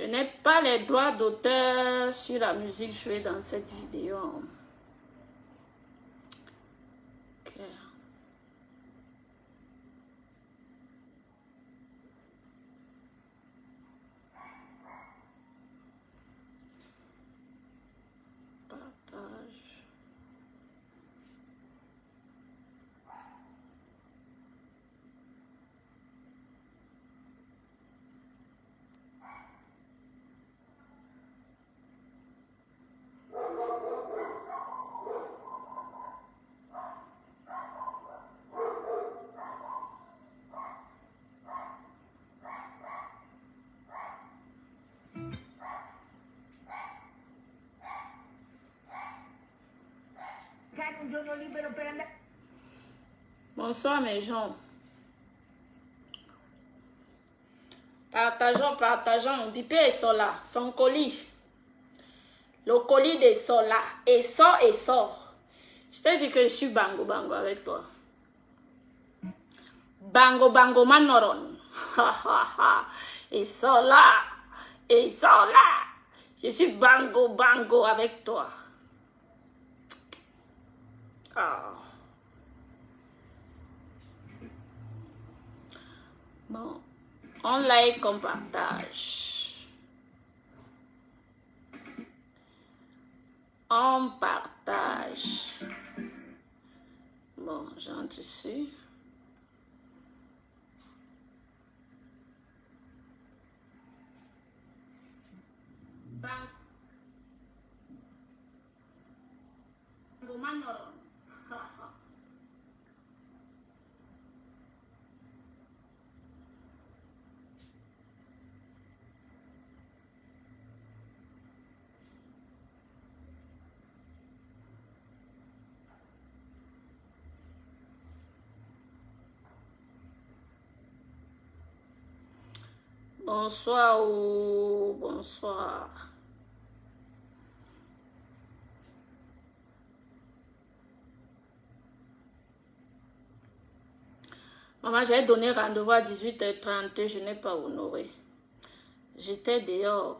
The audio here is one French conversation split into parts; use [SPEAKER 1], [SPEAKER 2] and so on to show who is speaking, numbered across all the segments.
[SPEAKER 1] Je n'ai pas les droits d'auteur sur la musique jouée dans cette vidéo. Ok. Partage. Bonsoir mes gens. Partageons. Bipé et Sola, son colis. Le colis de Sola. Et sort. Je t'ai dit que je suis bango avec toi. Bango manoron. Et Sola. Je suis bango avec toi. Oh. Bon. On like, on partage. On partage. Bon, j'entre ici. Bonsoir. Maman, j'ai donné rendez-vous à 18h30, je n'ai pas honoré. J'étais dehors.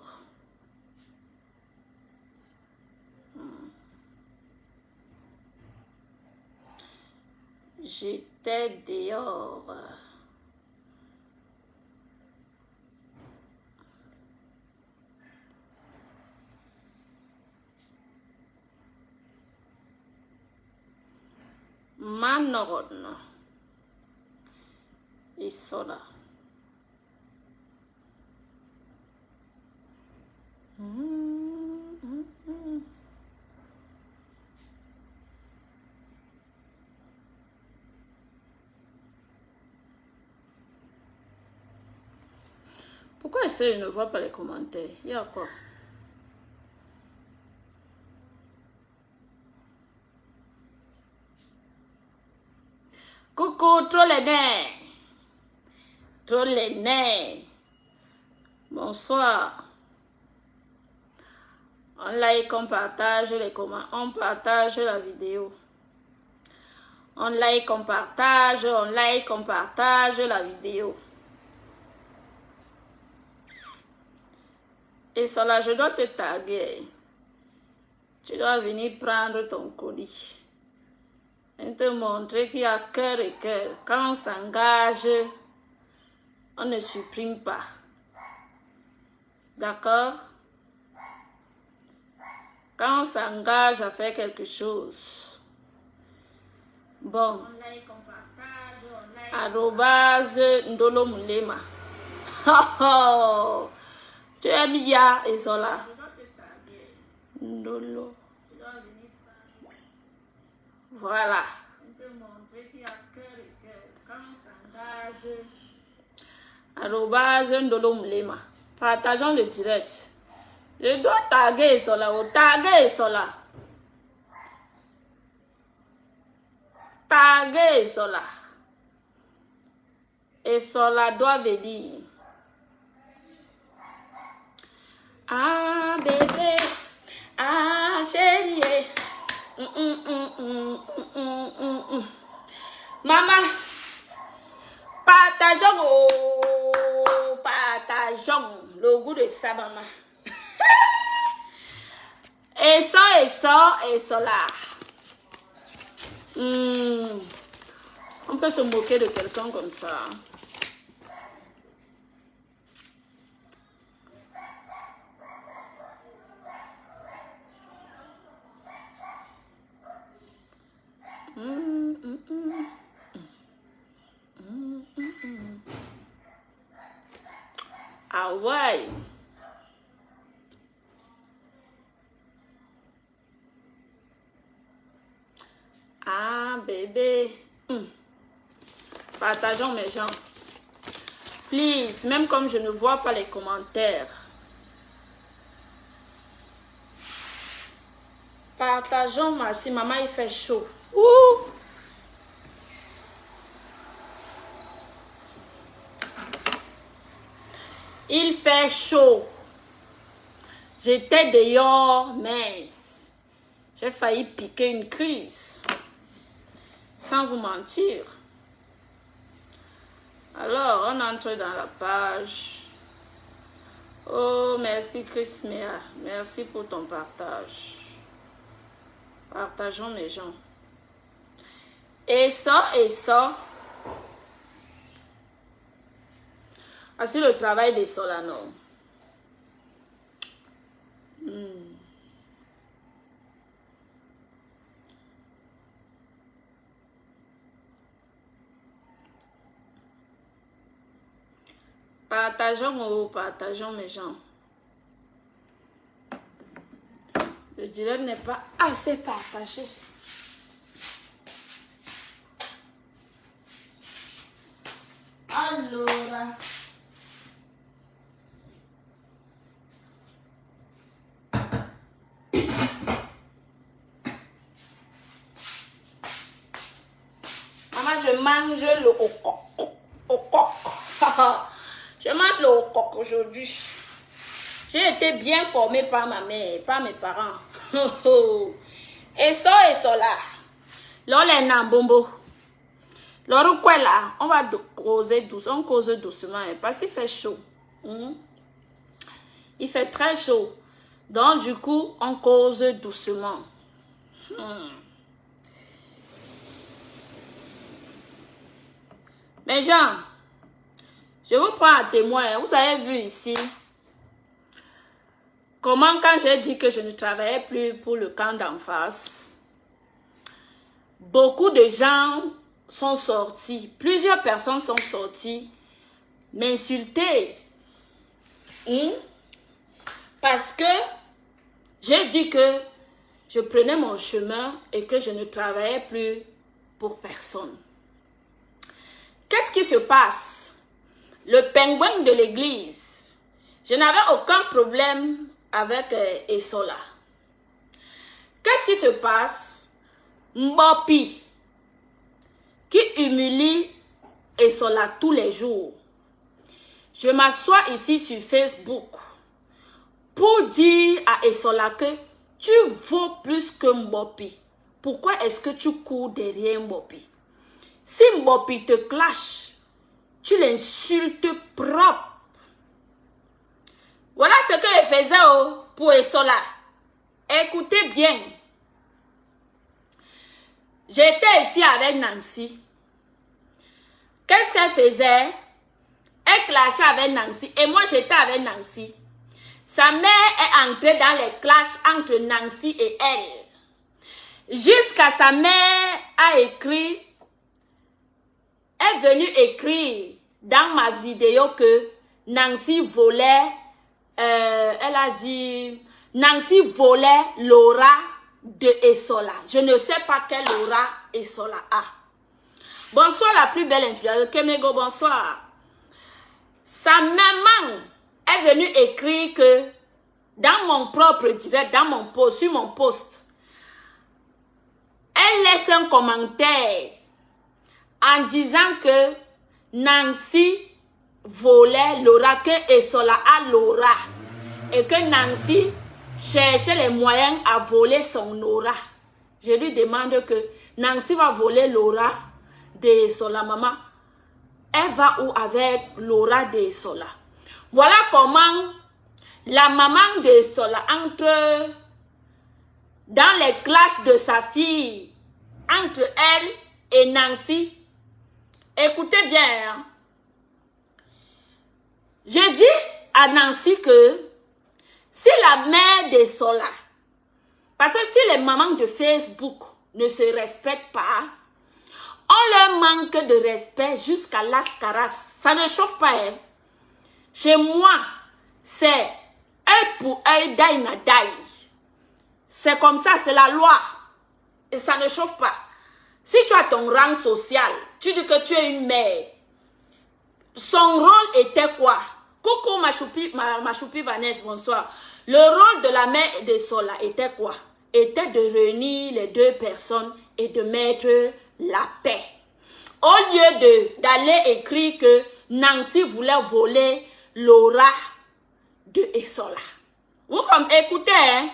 [SPEAKER 1] Manoron. Et Sola. Pourquoi est-ce que je ne vois pas les commentaires? Il y a quoi? Coucou, trop les nerfs. Bonsoir. On like, on partage les commentaires, on partage la vidéo. On like, on partage la vidéo. Et cela, je dois te taguer. Tu dois venir prendre ton colis. Et te montrer qu'il y a cœur et cœur. Quand on s'engage, on ne supprime pas. D'accord? Quand on s'engage à faire quelque chose. Bon. Arrobase Ndolo Mulema. Tu aimes Ya et Sola. Ndolo. Voilà. Arrobase Ndolo Mulema. Partageons le direct. Je dois taguer Sola. Taguer Sola. Taguer Sola. Et Sola doit venir. Ah bébé. Ah chérie. Maman. Partageons. partageons le goût de sa maman. Et ça, là. On peut se moquer de quelqu'un comme ça. Ah ouais. Ah bébé. Partageons mes gens. Please, même comme je ne vois pas les commentaires. Partageons, merci. Maman, il fait chaud. Ouh. Il fait chaud. J'étais dehors, mince. J'ai failli piquer une crise. Sans vous mentir. Alors, on entre dans la page. Oh, merci Chris Mea. Merci pour ton partage. Partageons mes gens. Et ça. Voici le travail des Solano. Partageons mes gens. Le direct n'est pas assez partagé. Alors, maman, je mange le coq. Je mange le coq aujourd'hui. J'ai été bien formée par ma mère, par mes parents. Et ça là. Là, les nambombo. Là, on va causer doucement. On cause doucement. Parce qu'il fait chaud. Il fait très chaud. Donc, du coup, on cause doucement. Mes gens, je vous prends à témoin. Vous avez vu ici comment, quand j'ai dit que je ne travaillais plus pour le camp d'en face, beaucoup de gens sont sortis, plusieurs personnes sont sorties m'insulter. Parce que j'ai dit que je prenais mon chemin et que je ne travaillais plus pour personne. Qu'est-ce qui se passe? Le pingouin de l'église, je n'avais aucun problème avec Esola. Qu'est-ce qui se passe? Mbopi, qui humilie Esola tous les jours. Je m'assois ici sur Facebook pour dire à Esola que tu vaux plus que Mbopi. Pourquoi est-ce que tu cours derrière Mbopi? Si Mbopi te clash, tu l'insultes propre. Voilà ce que je faisais pour Esola. Écoutez bien. J'étais ici avec Nancy. Qu'est-ce qu'elle faisait? Elle clashait avec Nancy. Et moi, j'étais avec Nancy. Sa mère est entrée dans les clashs entre Nancy et elle. Jusqu'à sa mère a écrit, est venue écrire dans ma vidéo que Nancy volait, elle a dit, Nancy volait l'aura de Esola. Je ne sais pas quelle aura Esola a. Bonsoir la plus belle influenceuse, Kemego, bonsoir. Sa maman est venue écrire que dans mon propre direct, dans mon post, sur mon post, elle laisse un commentaire en disant que Nancy volait l'aura, que Esola a l'aura et que Nancy cherchait les moyens à voler son aura. Je lui demande que Nancy va voler l'aura de Esola, maman. Elle va où avec l'aura de Esola? Voilà comment la maman de Sola entre dans les clashs de sa fille, entre elle et Nancy. Écoutez bien, hein. Je dis à Nancy que si la mère de Sola, parce que si les mamans de Facebook ne se respectent pas, on leur manque de respect jusqu'à l'ascaras. Ça ne chauffe pas, hein. Chez moi, c'est œil pour œil, daille na daille. C'est comme ça, c'est la loi. Et ça ne chauffe pas. Si tu as ton rang social, tu dis que tu es une mère. Son rôle était quoi? Coucou Machoupi Vanessa, bonsoir. Le rôle de la mère de Sola était quoi? Était de réunir les deux personnes et de mettre la paix. Au lieu d'aller écrire que Nancy voulait voler Laura de Esola. Vous écoutez, hein?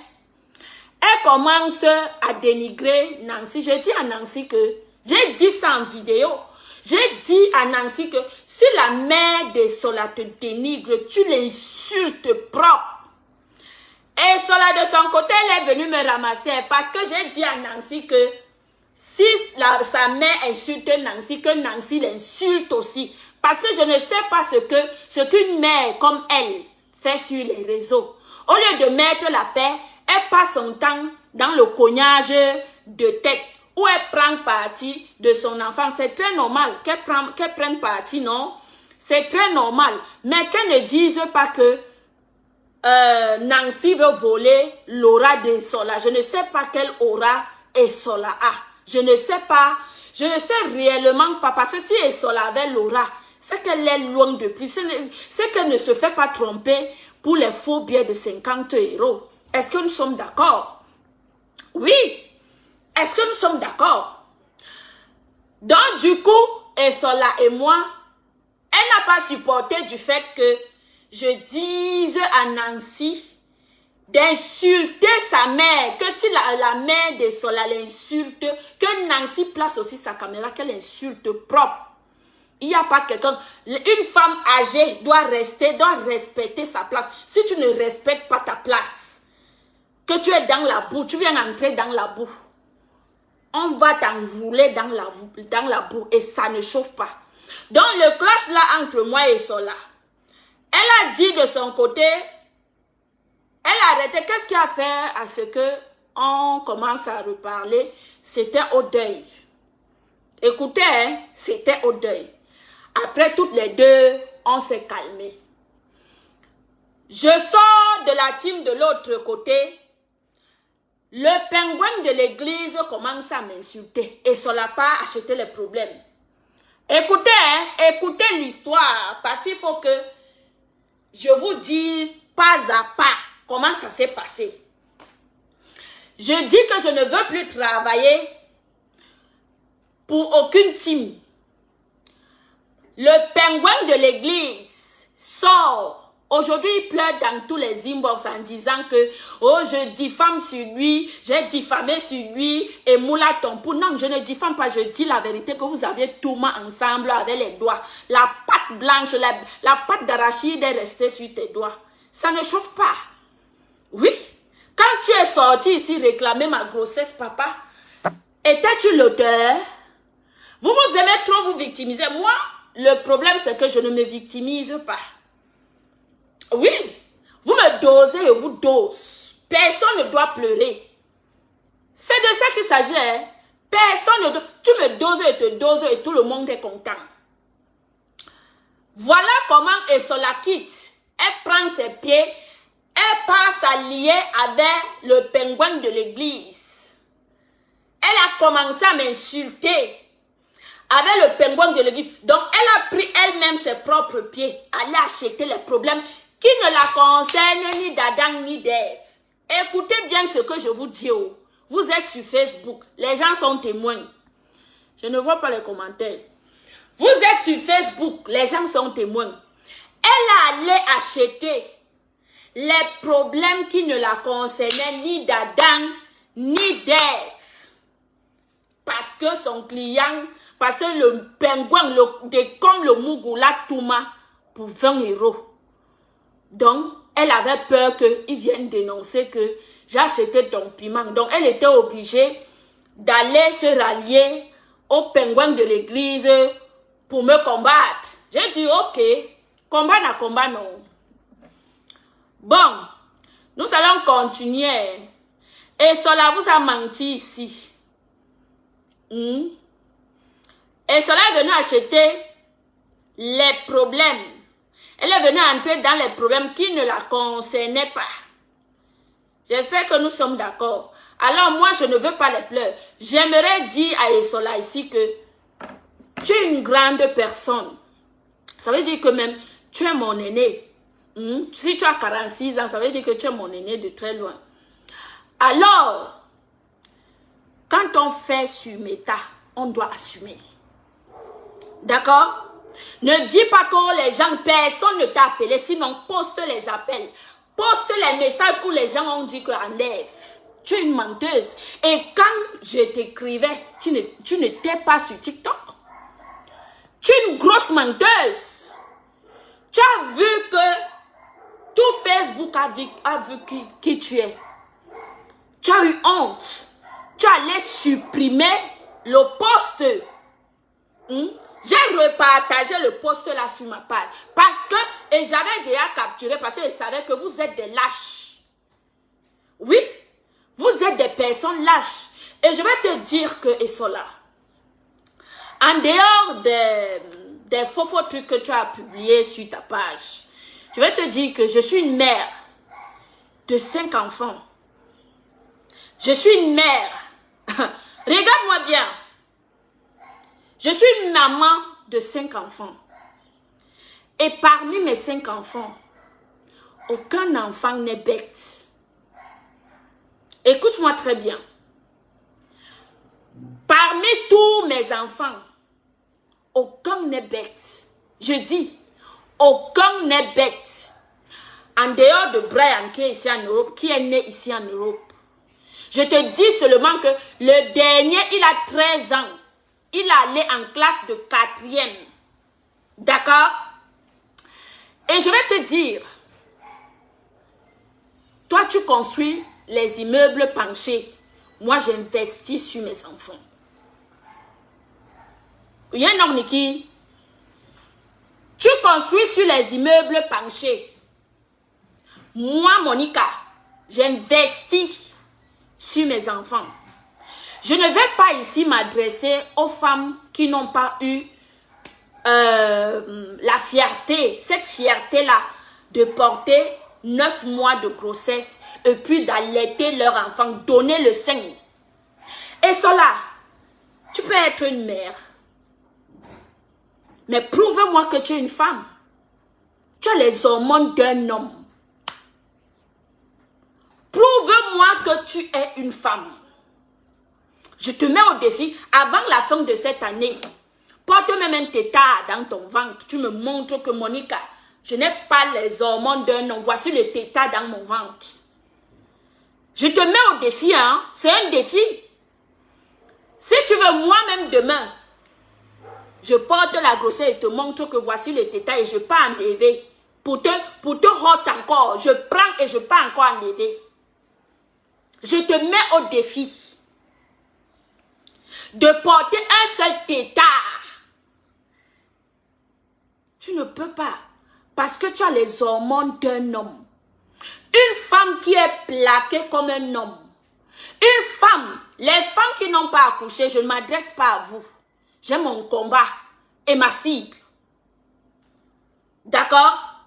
[SPEAKER 1] Elle commence à dénigrer Nancy. J'ai dit à Nancy que, j'ai dit ça en vidéo, j'ai dit à Nancy que si la mère de Sola te dénigre, tu l'insultes propre. Et Sola de son côté, elle est venue me ramasser parce que j'ai dit à Nancy que si sa mère insulte Nancy, que Nancy l'insulte aussi. Parce que je ne sais pas ce qu'une mère comme elle fait sur les réseaux. Au lieu de mettre la paix, elle passe son temps dans le cognage de tête où elle prend parti de son enfant. C'est très normal qu'elle prenne parti, non? C'est très normal. Mais qu'elle ne dise pas que Nancy veut voler l'aura de Sola. Je ne sais pas quelle aura Sola a. Je ne sais pas. Je ne sais réellement pas. Parce que si Sola avait l'aura, c'est qu'elle est loin depuis. C'est qu'elle ne se fait pas tromper pour les faux billets de 50 €. Est-ce que nous sommes d'accord? Oui. Est-ce que nous sommes d'accord? Donc, du coup, Sola et moi, elle n'a pas supporté du fait que je dise à Nancy d'insulter sa mère, que si la mère de Sola l'insulte, que Nancy place aussi sa caméra, qu'elle insulte propre. Il n'y a pas quelqu'un, une femme âgée doit respecter sa place. Si tu ne respectes pas ta place, que tu es dans la boue, tu viens entrer dans la boue, on va t'enrouler dans la boue et ça ne chauffe pas. Donc le clash là entre moi et Sola, elle a dit de son côté, elle a arrêté. Qu'est-ce qui a fait à ce que on commence à reparler? C'était au deuil. Écoutez, hein, c'était au deuil. Après, toutes les deux, on s'est calmé. Je sors de la team de l'autre côté. Le pingouin de l'église commence à m'insulter. Et ça n'a pas acheté les problèmes. Écoutez, hein, écoutez l'histoire. Parce qu'il faut que je vous dise pas à pas comment ça s'est passé. Je dis que je ne veux plus travailler pour aucune team. Le pingouin de l'église sort. Aujourd'hui, il pleure dans tous les inbox en disant que oh, je diffame sur lui, j'ai diffamé sur lui et moula ton pou. Non, je ne diffame pas, je dis la vérité que vous avez tout mis ensemble avec les doigts. La pâte blanche, la pâte d'arachide est restée sur tes doigts. Ça ne chauffe pas. Oui. Quand tu es sorti ici réclamer ma grossesse, papa, étais-tu l'auteur? Vous aimez trop vous victimiser. Moi, le problème, c'est que je ne me victimise pas. Oui, vous me dosez et vous dose. Personne ne doit pleurer. C'est de ça qu'il s'agit. Hein? Personne ne doit... Tu me doses et te doses et tout le monde est content. Voilà comment elle se la quitte. Elle prend ses pieds. Elle passe à lier avec le pingouin de l'église. Elle a commencé à m'insulter avec le pingouin de l'église. Donc, elle a pris elle-même ses propres pieds. Elle a acheté les problèmes qui ne la concernent ni d'Adam ni d'Ève. Écoutez bien ce que je vous dis. Oh. Vous êtes sur Facebook. Les gens sont témoins. Je ne vois pas les commentaires. Vous êtes sur Facebook. Les gens sont témoins. Elle allait acheter les problèmes qui ne la concernaient ni d'Adam ni d'Ève. Parce que son client... Parce que le pingouin, comme le Mugula Touma, pour 20 €. Donc, elle avait peur qu'ils viennent dénoncer que j'ai acheté ton piment. Donc, elle était obligée d'aller se rallier aux pingouins de l'église pour me combattre. J'ai dit, ok, combat na combat non. Bon, nous allons continuer. Et cela vous a menti ici. Et cela est venu acheter les problèmes. Elle est venue entrer dans les problèmes qui ne la concernaient pas. J'espère que nous sommes d'accord. Alors moi, je ne veux pas les pleurs. J'aimerais dire à Esola ici que tu es une grande personne. Ça veut dire que même tu es mon aîné. Si tu as 46 ans, ça veut dire que tu es mon aîné de très loin. Alors, quand on fait sur méta, on doit assumer. D'accord? Ne dis pas que les gens, personne ne t'a appelé, sinon poste les appels. Poste les messages où les gens ont dit que enlève. Tu es une menteuse. Et quand je t'écrivais, tu n'étais pas sur TikTok. Tu es une grosse menteuse. Tu as vu que tout Facebook a vu qui tu es. Tu as eu honte. Tu allais supprimer le post. J'ai repartagé le post là sur ma page. Parce que, et j'avais déjà capturé, parce que je savais que vous êtes des lâches. Oui, vous êtes des personnes lâches. Et je vais te dire que, Esola, en dehors des faux trucs que tu as publiés sur ta page, je vais te dire que je suis une mère de 5 enfants. Je suis une mère. Regarde-moi bien. Je suis une maman de 5 enfants. Et parmi mes 5 enfants, aucun enfant n'est bête. Écoute-moi très bien. Parmi tous mes enfants, aucun n'est bête. Je dis, aucun n'est bête. En dehors de Brian qui est ici en Europe, qui est né ici en Europe. Je te dis seulement que le dernier, il a 13 ans. Il est allé en classe de 4e. D'accord? Et je vais te dire, toi tu construis les immeubles penchés. Moi j'investis sur mes enfants. Il y a un homme qui, tu construis sur les immeubles penchés. Moi Monica, j'investis sur mes enfants. Je ne vais pas ici m'adresser aux femmes qui n'ont pas eu la fierté, cette fierté-là, de porter 9 mois de grossesse et puis d'allaiter leur enfant, donner le sein. Et cela, tu peux être une mère, mais prouve-moi que tu es une femme. Tu as les hormones d'un homme. Prouve-moi que tu es une femme. Je te mets au défi, avant la fin de cette année, porte même un tétard dans ton ventre. Tu me montres que Monica, je n'ai pas les hormones d'un homme. Voici le tétard dans mon ventre. Je te mets au défi, hein. C'est un défi. Si tu veux moi-même demain, je porte la grossesse et te montre que voici le tétard et je peux enlever. Pour te hot encore, je prends et je peux encore enlever. Je te mets au défi de porter un seul tétard. Tu ne peux pas. Parce que tu as les hormones d'un homme. Une femme qui est plaquée comme un homme. Une femme, les femmes qui n'ont pas accouché, je ne m'adresse pas à vous. J'ai mon combat et ma cible. D'accord?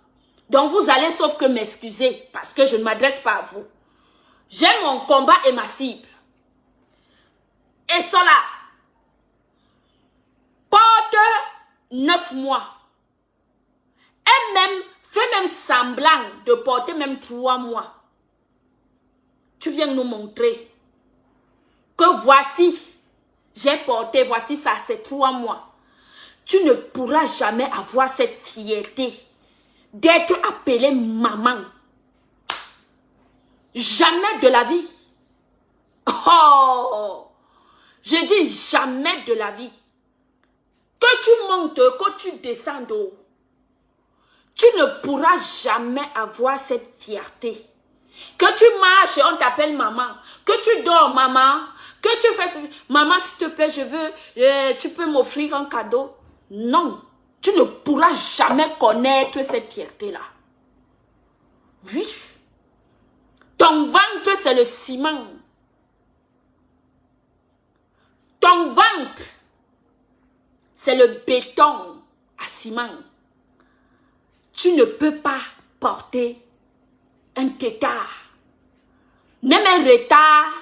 [SPEAKER 1] Donc vous allez sauf que m'excuser parce que je ne m'adresse pas à vous. J'ai mon combat et ma cible. Et cela, porte 9 mois. Et même, fais même semblant de porter même 3 mois. Tu viens nous montrer que voici, j'ai porté, voici ça, c'est 3 mois. Tu ne pourras jamais avoir cette fierté d'être appelée maman. Jamais de la vie. Oh! Je dis jamais de la vie. Que tu montes, que tu descends d'eau. tu ne pourras jamais avoir cette fierté. Que tu marches et on t'appelle maman. Que tu dors, maman. Que tu fais... Maman, s'il te plaît, je veux... tu peux m'offrir un cadeau. Non. Tu ne pourras jamais connaître cette fierté-là. Oui. Ton ventre, c'est le ciment. Ton ventre, c'est le béton à ciment. Tu ne peux pas porter un tétard. Même un retard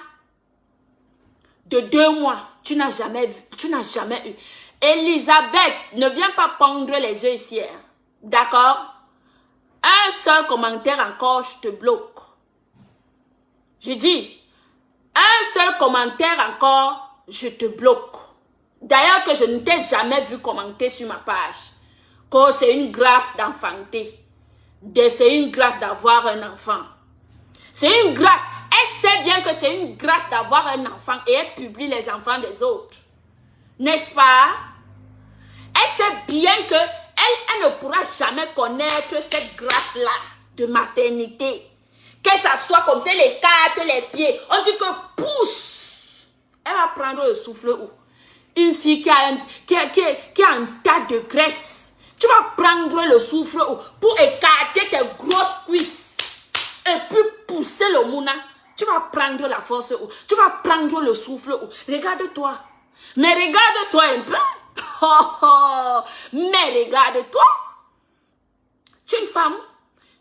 [SPEAKER 1] de 2 mois, tu n'as jamais vu, tu n'as jamais eu. Elisabeth, ne viens pas pondre les yeux ici. Hein. D'accord? Un seul commentaire encore, je te bloque. Je dis, un seul commentaire encore, je te bloque. D'ailleurs que je ne t'ai jamais vu commenter sur ma page. Que c'est une grâce d'enfanter. C'est une grâce d'avoir un enfant. C'est une grâce. Elle sait bien que c'est une grâce d'avoir un enfant et elle publie les enfants des autres. N'est-ce pas? Elle sait bien que elle ne pourra jamais connaître cette grâce-là de maternité. Que ça soit comme ça, les quatre, les pieds. On dit que pousse. Elle va prendre le souffle où? Une fille qui a un tas de graisse. Tu vas prendre le souffle où? Pour écarter tes grosses cuisses. Et puis pousser le mouna. Tu vas prendre la force où? Tu vas prendre le souffle où? Regarde-toi. Mais regarde-toi un peu. Oh, oh. Mais regarde-toi. Tu es une femme.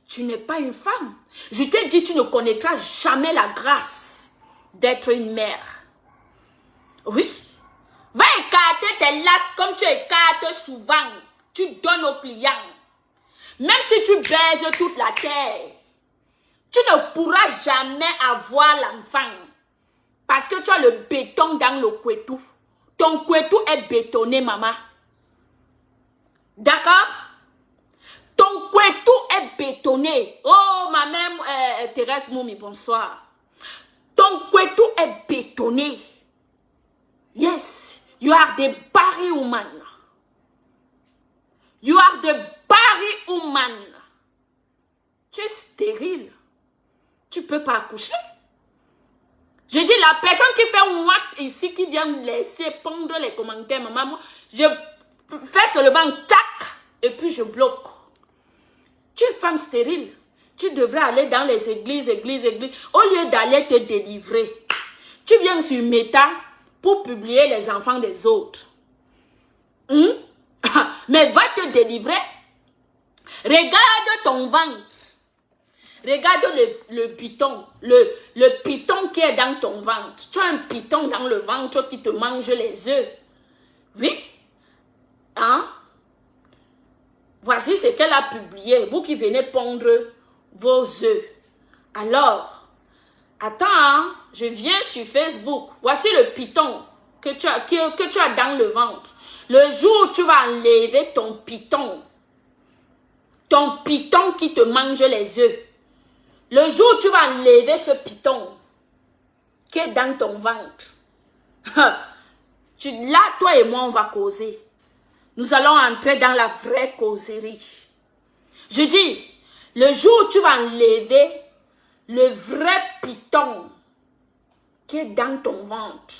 [SPEAKER 1] Tu n'es pas une femme. Je t'ai dit, tu ne connaîtras jamais la grâce d'être une mère. Oui. Va écarter tes lasses comme tu écartes souvent. Tu donnes aux clients. Même si tu baises toute la terre, tu ne pourras jamais avoir l'enfant. Parce que tu as le béton dans le couetou. Ton couetou est bétonné, maman. D'accord? Ton couetou est bétonné. Oh, ma mère Thérèse Moumi, bonsoir. Ton couetou est bétonné. Yes, you are the Barry woman. You are the Barry woman. Tu es stérile. Tu ne peux pas accoucher. Je dis, la personne qui fait moi ici, qui vient me laisser pondre les commentaires, maman, je fais seulement tac, et puis je bloque. Tu es une femme stérile. Tu devrais aller dans les églises. Au lieu d'aller te délivrer, tu viens sur Meta pour publier les enfants des autres. Mais va te délivrer. Regarde ton ventre. Regarde le python. Le python qui est dans ton ventre. Tu as un python dans le ventre qui te mange les œufs. Oui. Hein? Voici ce qu'elle a publié. Vous qui venez pondre vos œufs. Alors, attends, hein? Je viens sur Facebook. Voici le python que tu as dans le ventre. Le jour où tu vas enlever ton python qui te mange les œufs, le jour où tu vas enlever ce python qui est dans ton ventre, là, toi et moi, on va causer. Nous allons entrer dans la vraie causerie. Je dis, le jour où tu vas enlever le vrai python qui est dans ton ventre,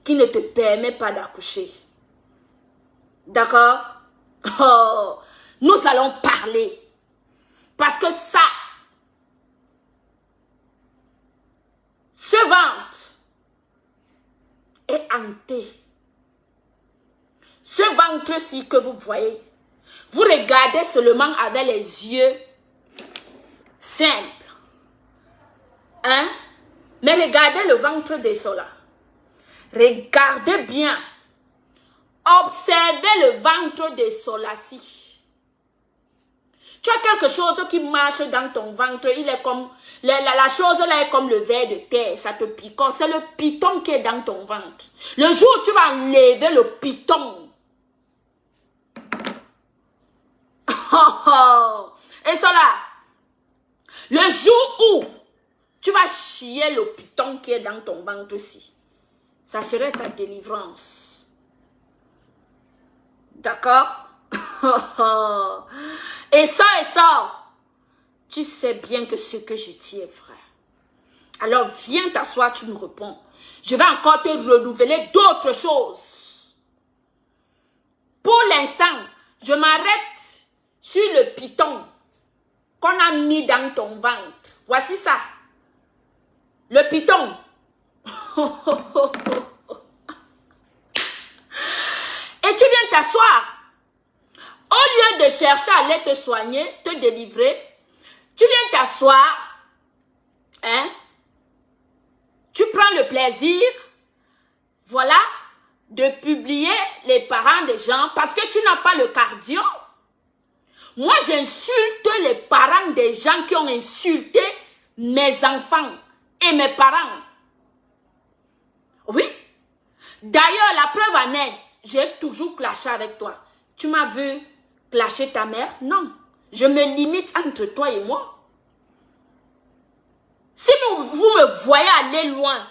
[SPEAKER 1] qui ne te permet pas d'accoucher. D'accord? Oh, nous allons parler. Parce que ça, ce ventre est hanté. Ce ventre-ci que vous voyez, vous regardez seulement avec les yeux simples. Hein? Mais regardez le ventre de cela. Regardez bien. Observez le ventre de cela-ci. Tu as quelque chose qui marche dans ton ventre. Il est comme, la chose là est comme le ver de terre. Ça te picote. C'est le python qui est dans ton ventre. Le jour où tu vas enlever le python. Et cela. Le jour où tu vas chier le python qui est dans ton ventre aussi. Ça serait ta délivrance. D'accord? Et sors. Tu sais bien que ce que je dis est vrai. Alors viens t'asseoir, tu me réponds. Je vais encore te renouveler d'autres choses. Pour l'instant, je m'arrête sur le python qu'on a mis dans ton ventre. Voici ça. Le python. Et tu viens t'asseoir. Au lieu de chercher à aller te soigner, te délivrer, tu viens t'asseoir. Hein? Tu prends le plaisir, voilà, de publier les parents des gens parce que tu n'as pas le cardio. Moi, j'insulte les parents des gens qui ont insulté mes enfants et mes parents. Oui. D'ailleurs, la preuve en est, j'ai toujours clashé avec toi. Tu m'as vu clasher ta mère? Non. Je me limite entre toi et moi. Si vous me voyez aller loin,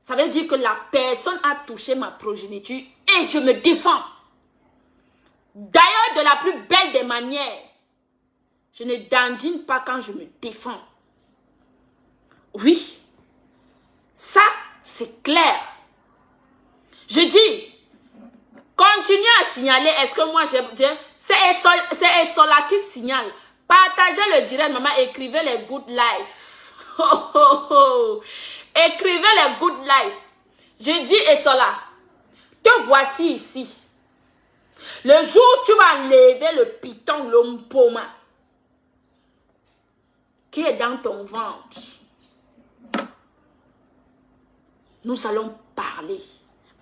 [SPEAKER 1] ça veut dire que la personne a touché ma progéniture et je me défends. D'ailleurs, de la plus belle des manières, je ne dandine pas quand je me défends. Oui, ça, c'est clair. Je dis, continuez à signaler. Est-ce que moi, c'est Esola qui signale. Partagez le direct, maman, écrivez les good life. Écrivez les good life. Je dis Esola, te voici ici. Le jour où tu vas enlever le python, le mpoma, qui est dans ton ventre, nous allons parler.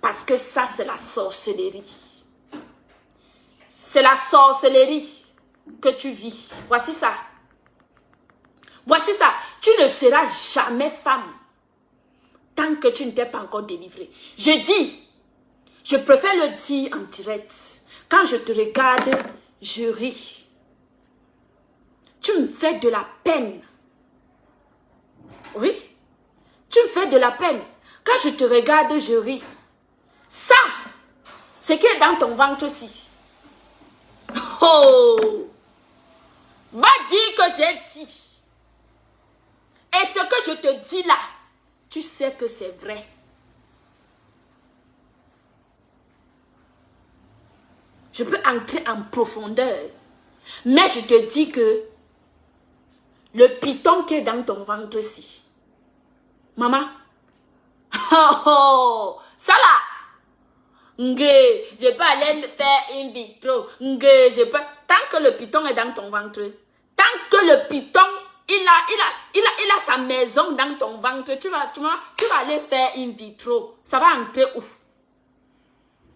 [SPEAKER 1] Parce que ça, c'est la sorcellerie. C'est la sorcellerie que tu vis. Voici ça. Voici ça. Tu ne seras jamais femme tant que tu ne t'es pas encore délivrée. Je dis, je préfère le dire en direct. Quand je te regarde, je ris. Tu me fais de la peine. Oui, tu me fais de la peine. Quand je te regarde, je ris. Ça, c'est qui est dans ton ventre aussi. Oh! Va dire que j'ai dit. Et ce que je te dis là, tu sais que c'est vrai. Je peux entrer en profondeur. Mais je te dis que le python qui est dans ton ventre aussi. Maman. Oh, ça là. Je peux aller faire in vitro. Je peux. Tant que le python est dans ton ventre, tant que le python, il a sa maison dans ton ventre, tu vas aller faire in vitro. Ça va entrer où?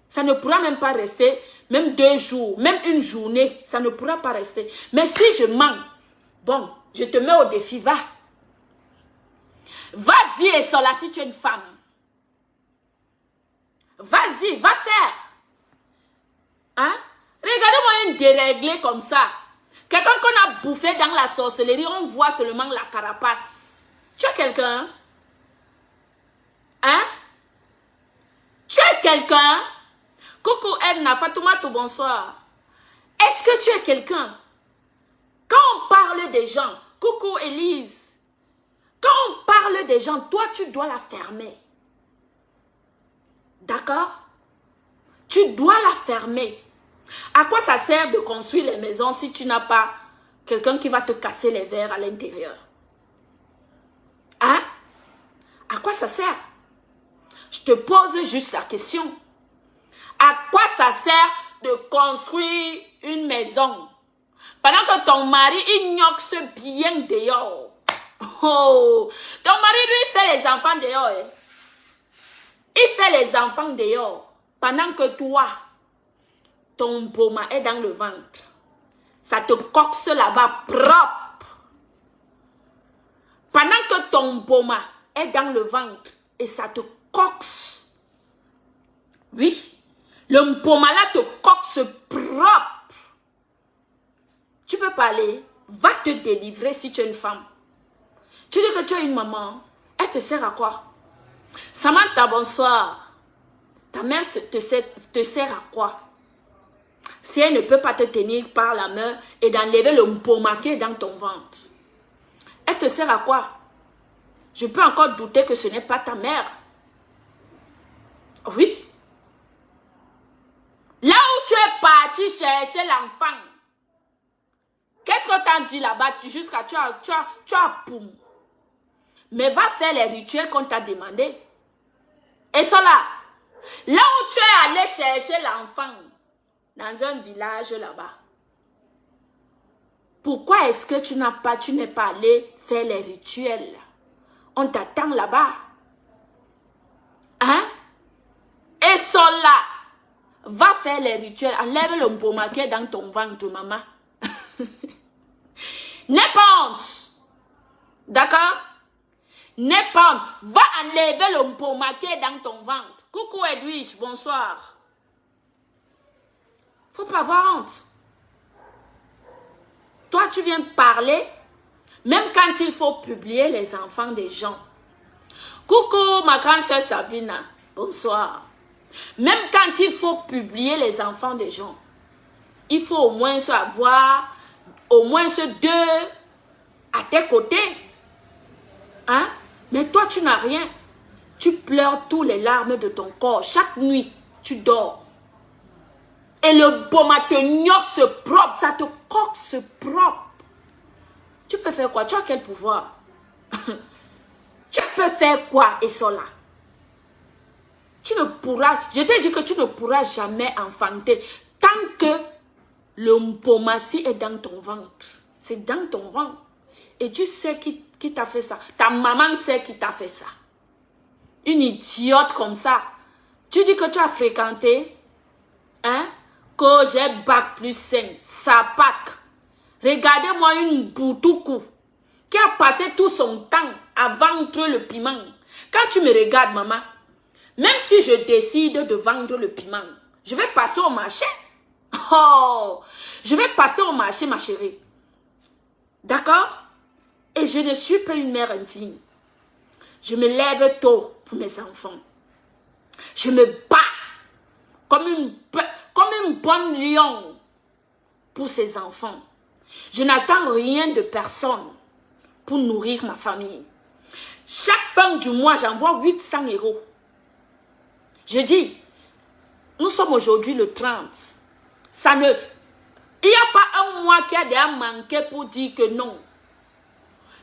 [SPEAKER 1] Ça ne pourra même pas rester, même 2 jours, même une journée, ça ne pourra pas rester. Mais si je mens, bon, je te mets au défi, va. Vas-y, Esola, si tu es une femme. Vas-y, va faire. Hein? Regardez-moi une déréglée comme ça. Quelqu'un qu'on a bouffé dans la sorcellerie, on voit seulement la carapace. Tu es quelqu'un? Hein? Tu es quelqu'un? Coucou Edna, Fatoumata, bonsoir. Est-ce que tu es quelqu'un? Quand on parle des gens, coucou Élise, quand on parle des gens, toi tu dois la fermer. D'accord? Tu dois la fermer. À quoi ça sert de construire les maisons si tu n'as pas quelqu'un qui va te casser les verres à l'intérieur? Hein? À quoi ça sert? Je te pose juste la question. À quoi ça sert de construire une maison pendant que ton mari ignoxe bien dehors? Oh, ton mari lui fait les enfants dehors. Hein? Il fait les enfants dehors pendant que toi, ton boma est dans le ventre. Ça te coxe là-bas propre. Pendant que ton boma est dans le ventre et ça te coxe. Oui. Le mpoma là te coxe propre. Tu peux parler. Va te délivrer si tu es une femme. Tu dis que tu es une maman. Elle te sert à quoi? Samantha, bonsoir. Ta mère te sert à quoi? si elle ne peut pas te tenir par la main et d'enlever le mpomaké dans ton ventre, elle te sert à quoi? Je peux encore douter que ce n'est pas ta mère. Oui. Là où tu es parti chercher l'enfant, qu'est-ce que t'as dit là-bas? Jusqu'à tu as poum. Mais va faire les rituels qu'on t'a demandé. Et cela, là où tu es allé chercher l'enfant, dans un village là-bas, pourquoi est-ce que tu n'es pas allé faire les rituels? On t'attend là-bas. Hein? Et cela, va faire les rituels. Enlève le mpomaké dans ton ventre, maman. N'aie pas honte. D'accord? N'aie pas honte. Va enlever le mpomaké dans ton ventre. Coucou Edwige, bonsoir. Faut pas avoir honte. Toi, tu viens parler, même quand il faut publier les enfants des gens. Coucou ma grande soeur Sabrina, bonsoir. Même quand il faut publier les enfants des gens, il faut au moins avoir au moins deux à tes côtés. Hein? Mais toi, tu n'as rien. Tu pleures tous les larmes de ton corps. Chaque nuit, tu dors. Et le boma te se propre, ça te coxe propre. Tu peux faire quoi? Tu as quel pouvoir? Tu peux faire quoi, et cela? Tu ne pourras, je t'ai dit que tu ne pourras jamais enfanter tant que le mpomassi est dans ton ventre. C'est dans ton ventre. Et tu sais qui t'a fait ça. Ta maman sait qui t'a fait ça. Une idiote comme ça. Tu dis que tu as fréquenté, hein? Que j'ai bac plus 5, ça pack. Regardez-moi une boutoukou qui a passé tout son temps à vendre le piment. Quand tu me regardes, maman, même si je décide de vendre le piment, je vais passer au marché. Oh, je vais passer au marché, ma chérie. D'accord? Et je ne suis pas une mère indigne. Je me lève tôt pour mes enfants. Je me bats comme une bonne lion pour ses enfants. Je n'attends rien de personne pour nourrir ma famille. Chaque fin du mois, j'envoie 800 €. Je dis, nous sommes aujourd'hui le 30. Il n'y a pas un mois qui a déjà manqué pour dire que non.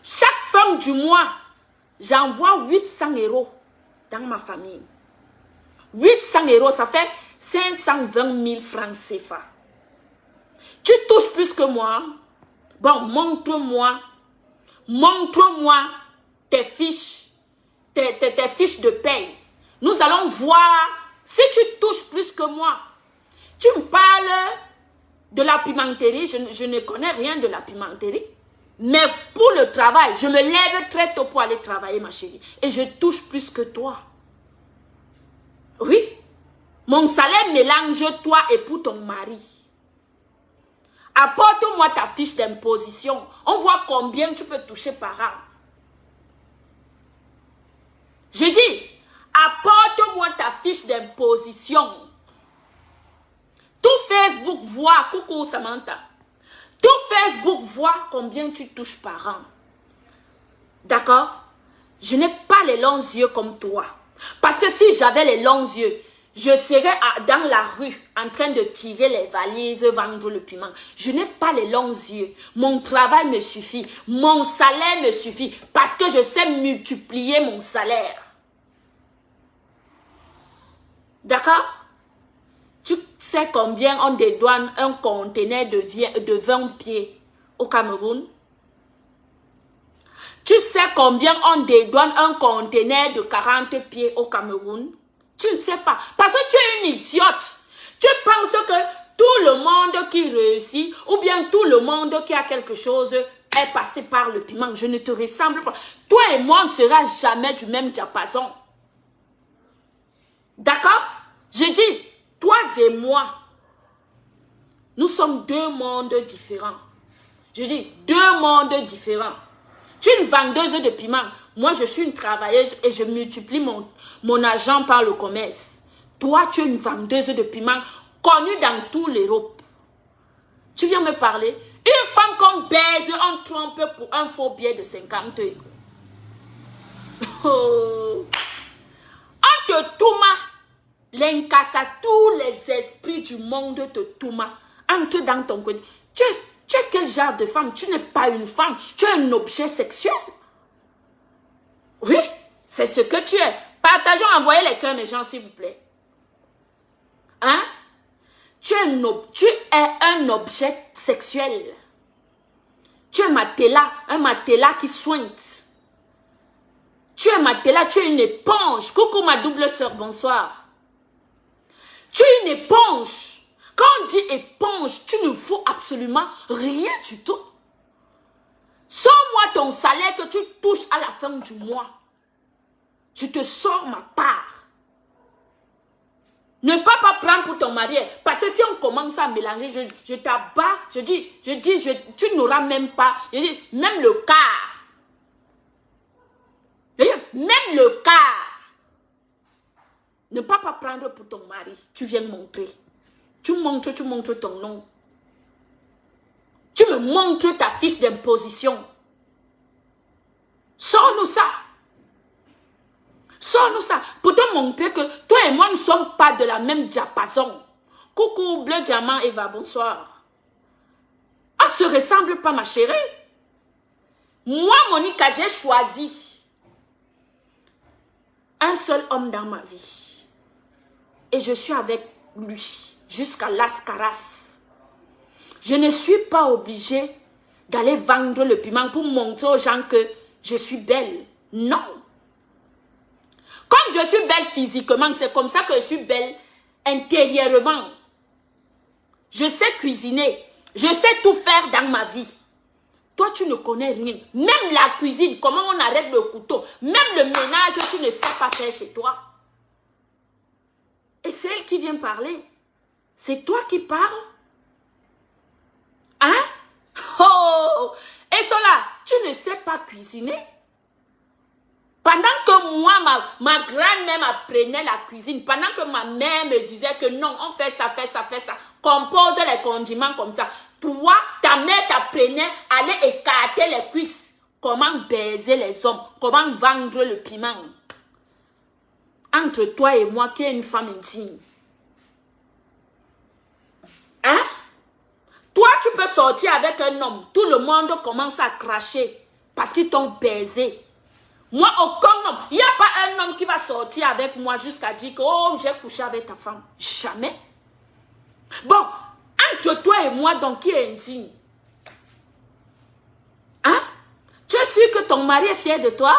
[SPEAKER 1] Chaque fin du mois, j'envoie 800 € dans ma famille. 800 €, ça fait 520 000 francs CFA. Tu touches plus que moi. Bon, montre-moi tes fiches, tes fiches de paye. Nous allons voir si tu touches plus que moi. Tu me parles de la pimenterie, je ne connais rien de la pimenterie. Mais pour le travail, je me lève très tôt pour aller travailler, ma chérie. Et je touche plus que toi. Oui. Mon salaire mélange toi et pour ton mari. Apporte-moi ta fiche d'imposition. On voit combien tu peux toucher par an. Je dis, apporte-moi ta fiche d'imposition. Tout Facebook voit, coucou Samantha, tout Facebook voit combien tu touches par an. D'accord? Je n'ai pas les longs yeux comme toi. Parce que si j'avais les longs yeux, je serais dans la rue en train de tirer les valises, vendre le piment. Je n'ai pas les longs yeux. Mon travail me suffit. Mon salaire me suffit. Parce que je sais multiplier mon salaire. D'accord? Tu sais combien on dédouane un conteneur de 20 pieds au Cameroun? Tu sais combien on dédouane un conteneur de 40 pieds au Cameroun? Tu ne sais pas. Parce que tu es une idiote. Tu penses que tout le monde qui réussit ou bien tout le monde qui a quelque chose est passé par le piment. Je ne te ressemble pas. Toi et moi, on ne sera jamais du même diapason. D'accord? Je dis, toi et moi, nous sommes deux mondes différents. Je dis, deux mondes différents. Tu es une vendeuse de piment. Moi, je suis une travailleuse et je multiplie mon argent par le commerce. Toi, tu es une vendeuse de piment connue dans toute l'Europe. Tu viens me parler. Une femme qu'on baise, on trompe pour un faux billet de 50 euros. Oh. On te touma. L'incassa, tous les esprits du monde te touma. Entre dans ton côté. Tu es quel genre de femme? Tu n'es pas une femme. Tu es un objet sexuel. Oui, c'est ce que tu es. Partageons, envoyez les cœurs, mes gens, s'il vous plaît. Hein? Tu es un objet sexuel. Tu es un matelas qui sointe. Tu es un matelas, tu es une éponge. Coucou ma double sœur, bonsoir. Tu es une éponge. Quand on dit éponge, tu ne vaux absolument rien du tout. Sors-moi ton salaire que tu touches à la fin du mois. Je te sors ma part. Ne pas prendre pour ton mari. Parce que si on commence à mélanger, je t'abats, je dis, tu n'auras même pas, je dis, même le quart. Même le quart. Ne pas prendre pour ton mari. Tu viens montrer. Tu montres ton nom. Tu me montres ta fiche d'imposition. Sors-nous ça. Sors-nous ça. Pour te montrer que toi et moi ne sommes pas de la même diapason. Coucou, bleu diamant, Eva, bonsoir. On ne se ressemble pas, ma chérie. Moi, Monica, j'ai choisi un seul homme dans ma vie. Et je suis avec lui jusqu'à Las Caras. Je ne suis pas obligée d'aller vendre le piment pour montrer aux gens que je suis belle. Non. Comme je suis belle physiquement, c'est comme ça que je suis belle intérieurement. Je sais cuisiner. Je sais tout faire dans ma vie. Toi, tu ne connais rien. Même la cuisine, comment on arrête le couteau. Même le ménage, tu ne sais pas faire chez toi. Et c'est elle qui vient parler. C'est toi qui parles. Hein? Oh! Et cela, tu ne sais pas cuisiner. Pendant que moi, ma grand-mère m'apprenait la cuisine, pendant que ma mère me disait que non, on fait ça, compose les condiments comme ça. Toi, ta mère t'apprenait à aller écarter les cuisses. Comment baiser les hommes, comment vendre le piment. Entre toi et moi, qui est une femme intime. Hein? Toi, tu peux sortir avec un homme. Tout le monde commence à cracher parce qu'ils t'ont baisé. Moi, aucun homme. Il n'y a pas un homme qui va sortir avec moi jusqu'à dire que oh, j'ai couché avec ta femme. Jamais. Bon, entre toi et moi, donc, qui est intime? Hein? Tu es sûr que ton mari est fier de toi?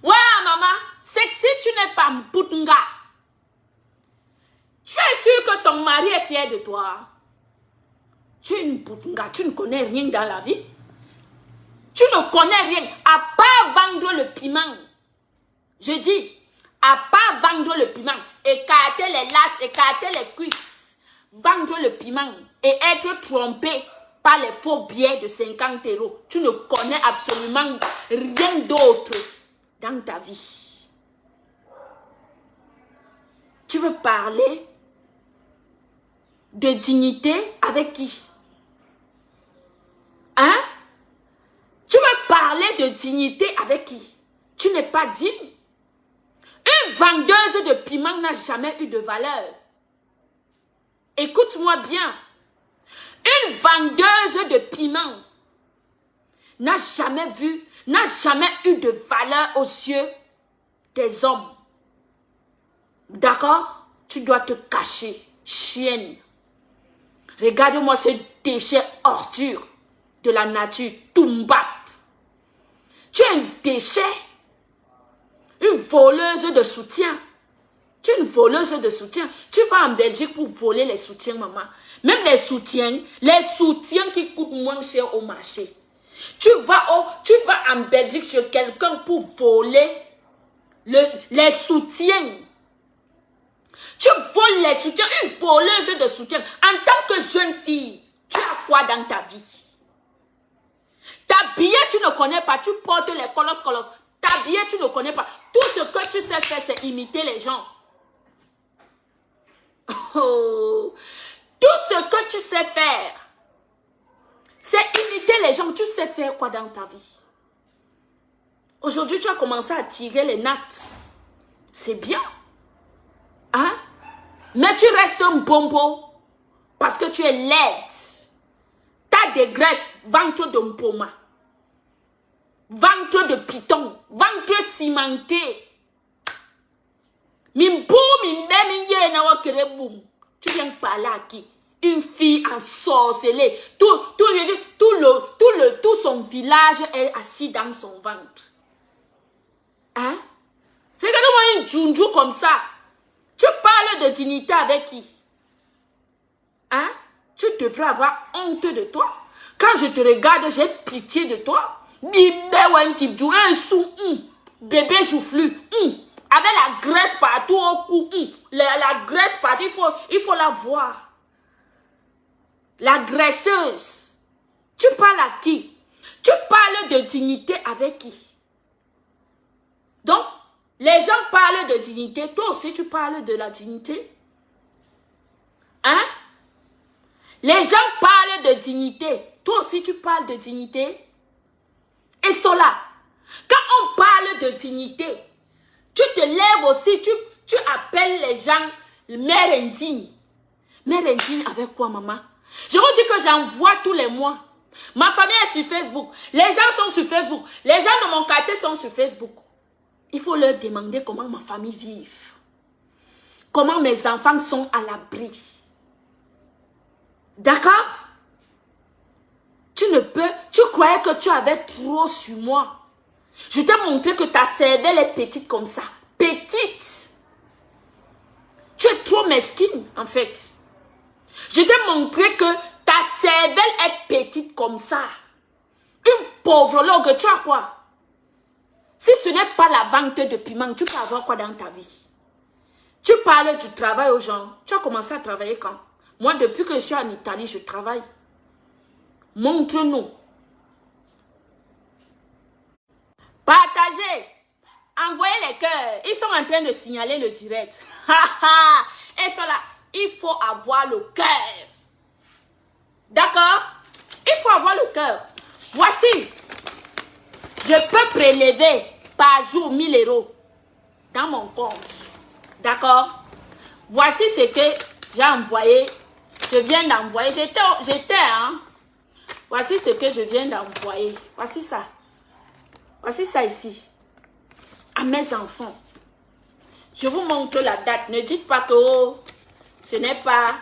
[SPEAKER 1] Ouais, maman, c'est que si tu n'es pas Mputunga, tu es sûr que ton mari est fier de toi? Tu es une Mputunga, tu ne connais rien dans la vie. Tu ne connais rien, à part vendre le piment. Je dis, à part vendre le piment, écarter les lasses, écarter les cuisses, vendre le piment et être trompé par les faux billets de 50 euros. Tu ne connais absolument rien d'autre dans ta vie. Tu veux parler de dignité avec qui? Hein? Tu veux parler de dignité avec qui? Tu n'es pas digne. Une vendeuse de piment n'a jamais eu de valeur. Écoute-moi bien. Une vendeuse de piment n'a jamais eu de valeur aux yeux des hommes. D'accord? Tu dois te cacher, chienne. Regarde-moi ce déchet ordure de la nature, Tumbap. Tu es un déchet, une voleuse de soutien. Tu es une voleuse de soutien. Tu vas en Belgique pour voler les soutiens, maman. Même les soutiens qui coûtent moins cher au marché. Tu vas en Belgique chez quelqu'un pour voler les soutiens. Tu voles les soutiens, une voleuse de soutien. En tant que jeune fille, tu as quoi dans ta vie? T'habiller, tu ne connais pas. Tu portes les colosses. T'habiller, tu ne connais pas. Tout ce que tu sais faire, c'est imiter les gens. Oh. Tout ce que tu sais faire, c'est imiter les gens. Tu sais faire quoi dans ta vie? Aujourd'hui, tu as commencé à tirer les nattes. C'est bien. Hein? Mais tu restes un bonbon parce que tu es laide. Ta dégraisse, ventre de mpoma. Ventre de python. Ventre cimenté. Mimbo, mimbe, na wakere boum. Tu viens parler à qui? Une fille ensorcelée. Tout son village est assis dans son ventre. Hein? Regarde-moi une djounjou comme ça. Tu parles de dignité avec qui? Hein? Tu devrais avoir honte de toi. Quand je te regarde, j'ai pitié de toi. Un sou, bébé joufflu, avec la graisse partout au cou, la graisse partout, il faut la voir. La graisseuse. Tu parles à qui? Tu parles de dignité avec qui? Donc, les gens parlent de dignité. Toi aussi, tu parles de la dignité. Hein? Les gens parlent de dignité. Toi aussi, tu parles de dignité. Et cela, quand on parle de dignité, tu te lèves aussi, tu appelles les gens mère indigne. Mère indigne avec quoi, maman? Je vous dis que j'envoie tous les mois. Ma famille est sur Facebook. Les gens sont sur Facebook. Les gens de mon quartier sont sur Facebook. Il faut leur demander comment ma famille vit. Comment mes enfants sont à l'abri. D'accord? Tu croyais que tu avais trop sur moi. Je t'ai montré que ta cervelle est petite comme ça. Petite. Tu es trop mesquine, en fait. Je t'ai montré que ta cervelle est petite comme ça. Une pauvre logue, tu as quoi? Si ce n'est pas la vente de piment, tu peux avoir quoi dans ta vie? Tu parles du travail aux gens. Tu as commencé à travailler quand? Moi, depuis que je suis en Italie, je travaille. Montre-nous. Partagez. Envoyez les cœurs. Ils sont en train de signaler le direct. Et cela, il faut avoir le cœur. D'accord? Il faut avoir le cœur. Voici. Je peux prélever par jour 1000 € dans mon compte. D'accord? Voici ce que j'ai envoyé. Je viens d'envoyer. J'étais, hein? Voici ce que je viens d'envoyer. Voici ça. Voici ça ici. À mes enfants. Je vous montre la date. Ne dites pas que oh, ce n'est pas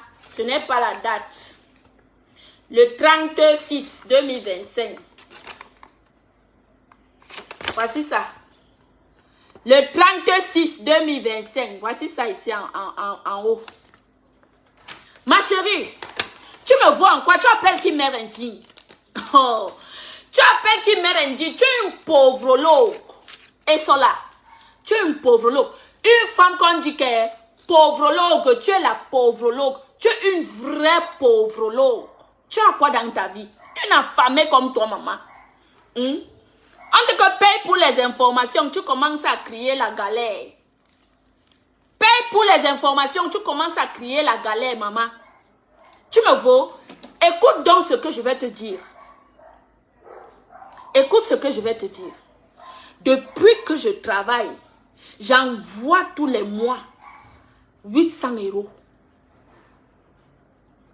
[SPEAKER 1] la date. Le 36-2025. Voici ça. Le 36-2025. Voici ça ici en haut. Ma chérie, tu me vois en quoi? Tu appelles qui mère indigne? Oh, tu appelles qui mère indigne? Tu es une pauvre loque. Et cela, tu es une pauvre loque. Une femme qu'on dit qu'elle est pauvre loque, tu es la pauvre loque. Tu es une vraie pauvre loque. Tu as quoi dans ta vie? Une affamée comme toi, maman. On te paye pour les informations, tu commences à crier la galère. Paye pour les informations, tu commences à crier la galère, maman. Tu me vaux? Écoute donc ce que je vais te dire. Écoute ce que je vais te dire. Depuis que je travaille, j'envoie tous les mois 800 €.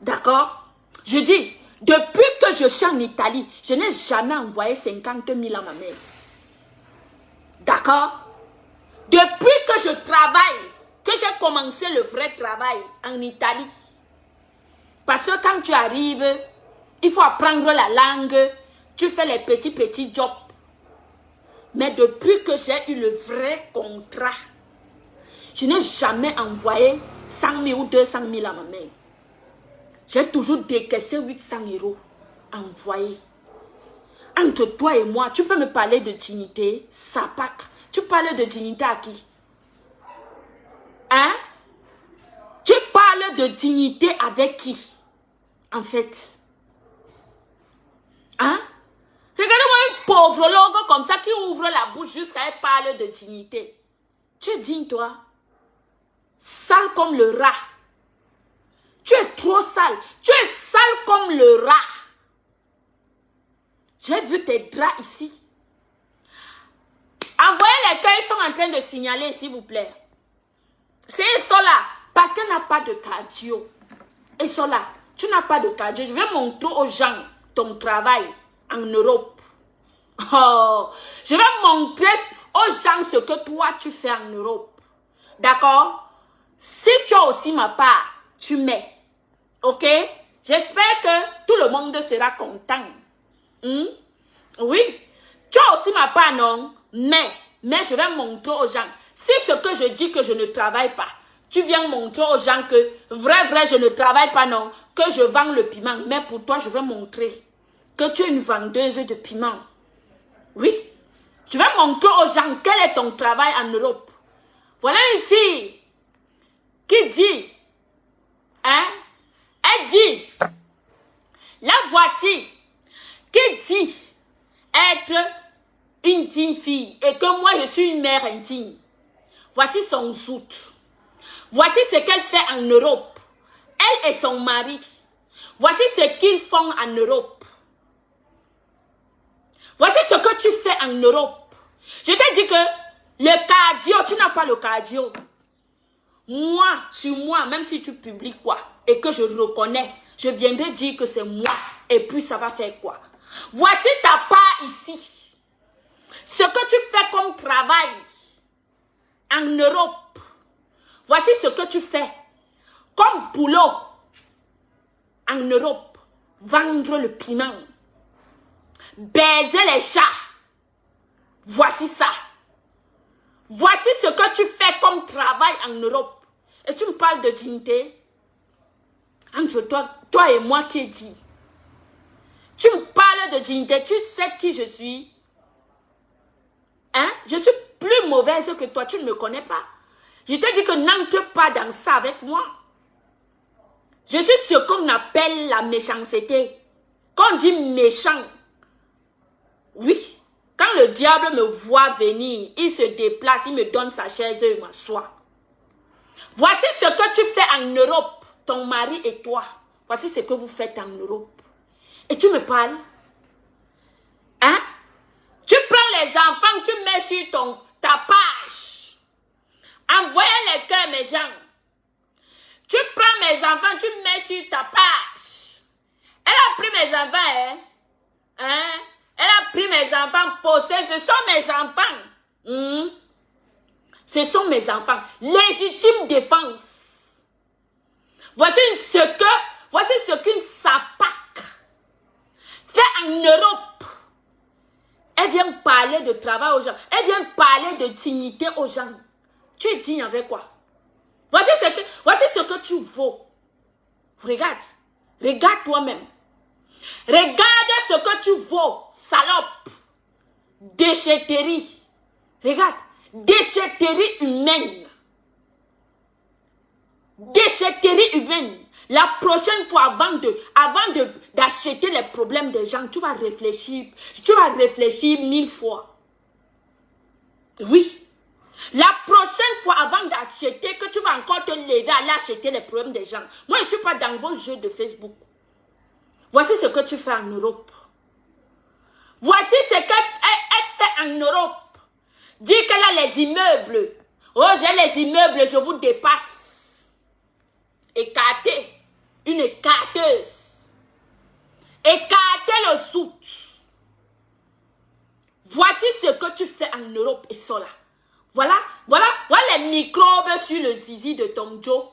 [SPEAKER 1] D'accord? Je dis, depuis que je suis en Italie, je n'ai jamais envoyé 50 000 à ma mère. D'accord? Depuis que je travaille, que j'ai commencé le vrai travail en Italie. Parce que quand tu arrives, il faut apprendre la langue, tu fais les petits jobs. Mais depuis que j'ai eu le vrai contrat, je n'ai jamais envoyé 100 000 ou 200 000 à ma mère. J'ai toujours décaissé 800 € envoyés. Entre toi et moi, tu peux me parler de dignité, sapac. Tu parles de dignité à qui? Hein? Tu parles de dignité avec qui? En fait. Hein? Regarde-moi une pauvre logo comme ça qui ouvre la bouche jusqu'à elle parle de dignité. Tu es digne, toi? Sale comme le rat. Tu es trop sale. Tu es sale comme le rat. J'ai vu tes draps ici. Envoyez les cœurs, ils sont en train de signaler, s'il vous plaît. Ils sont là. Parce qu'elle n'a pas de cardio. Ils sont là. Tu n'as pas de cardio. Je vais montrer aux gens ton travail en Europe. Oh, je vais montrer aux gens ce que toi tu fais en Europe. D'accord? Si tu as aussi ma part, tu mets. Ok? J'espère que tout le monde sera content. Oui. Tu as aussi ma part, non? Mais je vais montrer aux gens. Si ce que je dis que je ne travaille pas, tu viens montrer aux gens que vrai, je ne travaille pas, non? Que je vends le piment. Mais pour toi, je vais montrer que tu es une vendeuse de piment. Oui. Je vais montrer aux gens quel est ton travail en Europe. Voilà une fille qui dit, elle dit, la voici, qui dit être une digne fille et que moi je suis une mère indigne. Voici son zout. Voici ce qu'elle fait en Europe. Elle et son mari. Voici ce qu'ils font en Europe. Voici ce que tu fais en Europe. Je t'ai dit que le cardio, tu n'as pas le cardio. Moi, sur moi, même si tu publies quoi et que je reconnais, je viendrai dire que c'est moi et puis ça va faire quoi. Voici ta part ici. Ce que tu fais comme travail en Europe. Voici ce que tu fais comme boulot en Europe. Vendre le piment. Baiser les chats. Voici ça. Voici ce que tu fais comme travail en Europe. Et tu me parles de dignité. Entre toi et moi qui dit. Tu me parles de dignité. Tu sais qui je suis. Hein? Je suis plus mauvaise que toi. Tu ne me connais pas. Je te dis que n'entre pas dans ça avec moi. Je suis ce qu'on appelle la méchanceté. Quand on dit méchant. Oui. Quand le diable me voit venir, il se déplace, il me donne sa chaise et il m'assoit. Voici ce que tu fais en Europe, ton mari et toi. Voici ce que vous faites en Europe. Et tu me parles? Hein? Tu prends les enfants, tu mets sur ta page. Envoyez les cœurs, mes gens. Tu prends mes enfants, tu mets sur ta page. Elle a pris mes enfants, hein? Elle a pris mes enfants postés. Ce sont mes enfants. Ce sont mes enfants. Légitime défense. Voici ce qu'une sapac fait en Europe. Elle vient parler de travail aux gens. Elle vient parler de dignité aux gens. Tu es digne avec quoi? Voici ce que tu vaux. Regarde. Regarde toi-même. Regarde ce que tu vaux, salope. Déchetterie. Regarde. Déchetterie humaine. Déchetterie humaine. La prochaine fois, avant d'acheter les problèmes des gens, tu vas réfléchir. Tu vas réfléchir 1000 fois. Oui. La prochaine fois, avant d'acheter, que tu vas encore te lever, aller acheter les problèmes des gens. Moi, je ne suis pas dans vos jeux de Facebook. Voici ce que tu fais en Europe. Voici ce qu'elle fait en Europe. Dis qu'elle a les immeubles. Oh, j'ai les immeubles, je vous dépasse. Écartez. Une écarteuse. Écartez le soute. Voici ce que tu fais en Europe et cela. Voilà les microbes sur le zizi de ton Joe.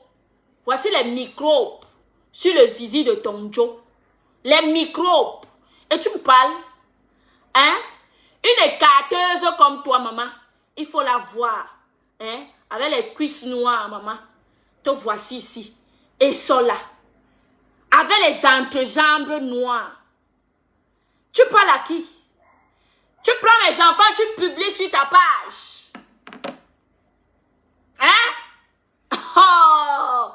[SPEAKER 1] Voici les microbes sur le zizi de ton Joe. Les microbes. Et tu me parles? Hein? Une écarteuse comme toi, maman. Il faut la voir. Hein? Avec les cuisses noires, maman. Te voici ici. Et cela. Avec les entrejambes noires. Tu parles à qui? Tu prends mes enfants, tu publies sur ta page. Hein? Oh!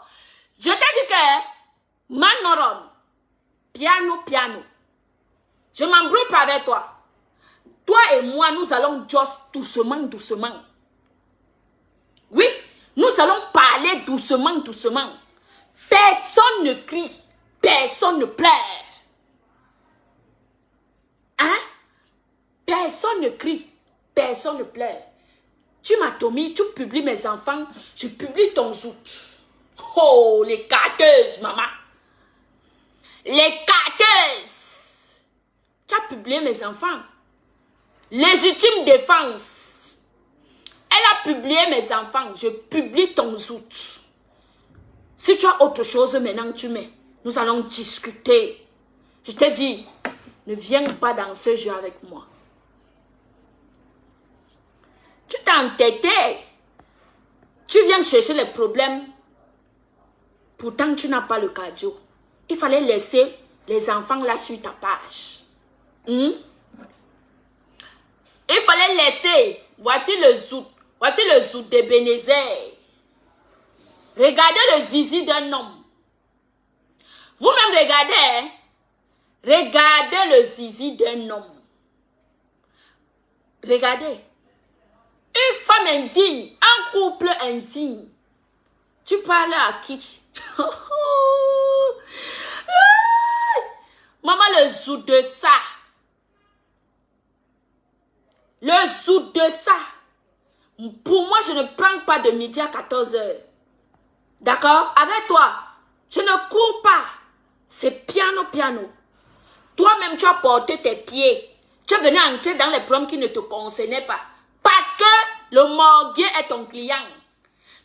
[SPEAKER 1] Je t'ai dit que Manorom, piano. Je m'embrouille pas avec toi. Toi et moi, nous allons juste doucement. Oui, nous allons parler doucement. Personne ne crie. Personne ne pleure. Hein? Personne ne crie. Personne ne pleure. Tu m'as Tommy, tu publies mes enfants. Je publie ton zout. Oh, les carteuses, maman. Les carteuses. Tu as publié mes enfants. Légitime défense. Elle a publié mes enfants. Je publie ton zout. Si tu as autre chose maintenant, tu mets. Nous allons discuter. Je te dis, ne viens pas dans ce jeu avec moi. Tu t'es entêté. Tu viens chercher les problèmes. Pourtant, tu n'as pas le cardio. Il fallait laisser les enfants là sur ta page. Il fallait laisser. Voici le zout. Voici le zout de Bénézère. Regardez le zizi d'un homme. Vous-même regardez. Hein? Regardez le zizi d'un homme. Regardez. Une femme indigne. Un couple indigne. Tu parles à qui? Maman, le zout de ça. Le zout de ça. Pour moi, je ne prends pas de midi à 14h. D'accord? Avec toi, je ne cours pas. C'est piano, piano. Toi-même, tu as porté tes pieds. Tu es venu entrer dans les problèmes qui ne te concernaient pas. Parce que le morguier est ton client.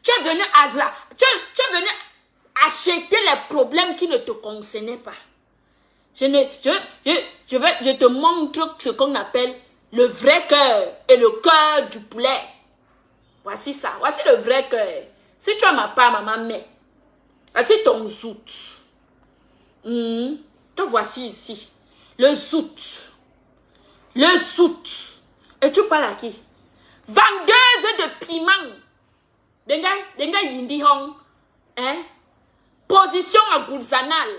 [SPEAKER 1] Tu es venu acheter les problèmes qui ne te concernaient pas. Je te montre ce qu'on appelle le vrai cœur et le cœur du poulet. Voici ça. Voici le vrai cœur. Si tu as ma part, maman, mais. Voici ton zout. Te voici ici. Le zout. Le zout. Et tu parles à qui? Vendeuse de piment. Denga yindi hong. Hein? Position à Goulzanal.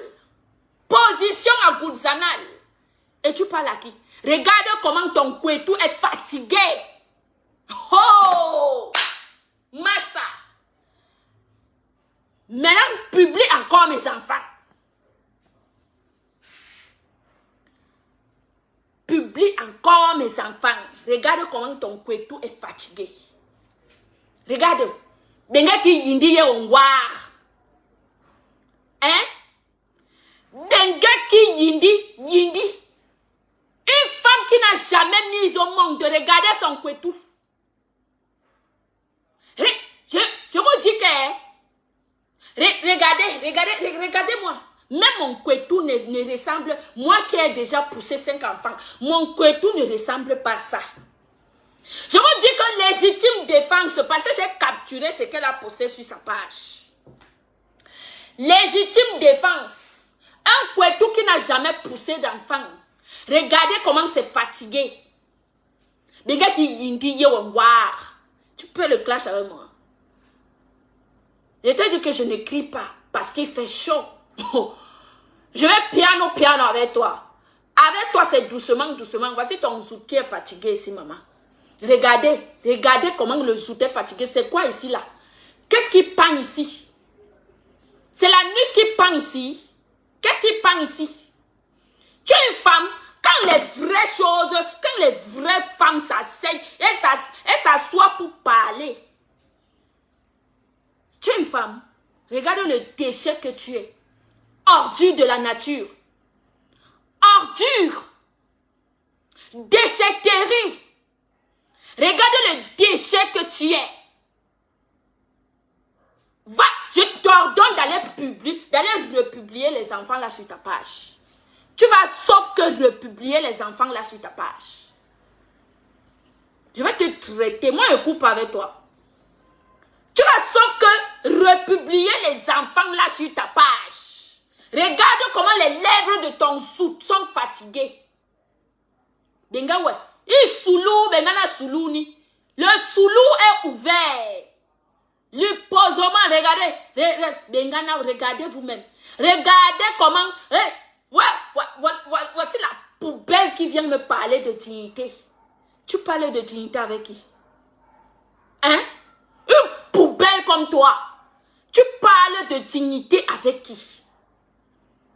[SPEAKER 1] Position à Goulzanal. Et tu parles à qui? Regarde comment ton couetou est fatigué. Oh! Massa. Maintenant, publie encore mes enfants. Publie encore mes enfants. Regarde comment ton couetou est fatigué. Regarde. Benga ki yindi ye onwar. Hein? Benga ki yindi. Une femme qui n'a jamais mis au monde de regarder son couetou. Je vous dis que regardez-moi. Même mon couetou ne ressemble, moi qui ai déjà poussé 5 enfants, mon couetou ne ressemble pas à ça. Je vous dis que légitime défense, parce que j'ai capturé ce qu'elle a posté sur sa page. Légitime défense. Un couetou qui n'a jamais poussé d'enfant. Regardez comment c'est fatigué. Tu peux le clash avec moi. Je te dis que je ne crie pas parce qu'il fait chaud. Je vais piano avec toi. Avec toi, c'est doucement. Voici ton zout qui est fatigué ici, maman. Regardez comment le zout est fatigué. C'est quoi ici, là? Qu'est-ce qui pend ici? C'est la nuit qui pend ici. Qu'est-ce qui pend ici? Tu es une femme, quand les vraies choses, quand les vraies femmes s'asseyent, elles s'assoient pour parler. Tu es une femme. Regarde le déchet que tu es. Ordure de la nature. Ordure. Déchetterie. Regarde le déchet que tu es. Va, je t'ordonne d'aller republier les enfants là sur ta page. Tu vas sauf que republier les enfants là sur ta page. Je vais te traiter. Moi, je coupe avec toi. Tu vas sauf que republier les enfants là sur ta page. Regarde comment les lèvres de ton zout sont fatiguées. Benga ouais. Il soulou, bengana soulouni. Le soulou est ouvert. Le posement, regardez. Bengana, regardez vous-même. Regardez comment. Voici la poubelle qui vient me parler de dignité. Tu parlais de dignité avec qui? Hein? Une poubelle comme toi. Tu parles parles de dignité avec qui?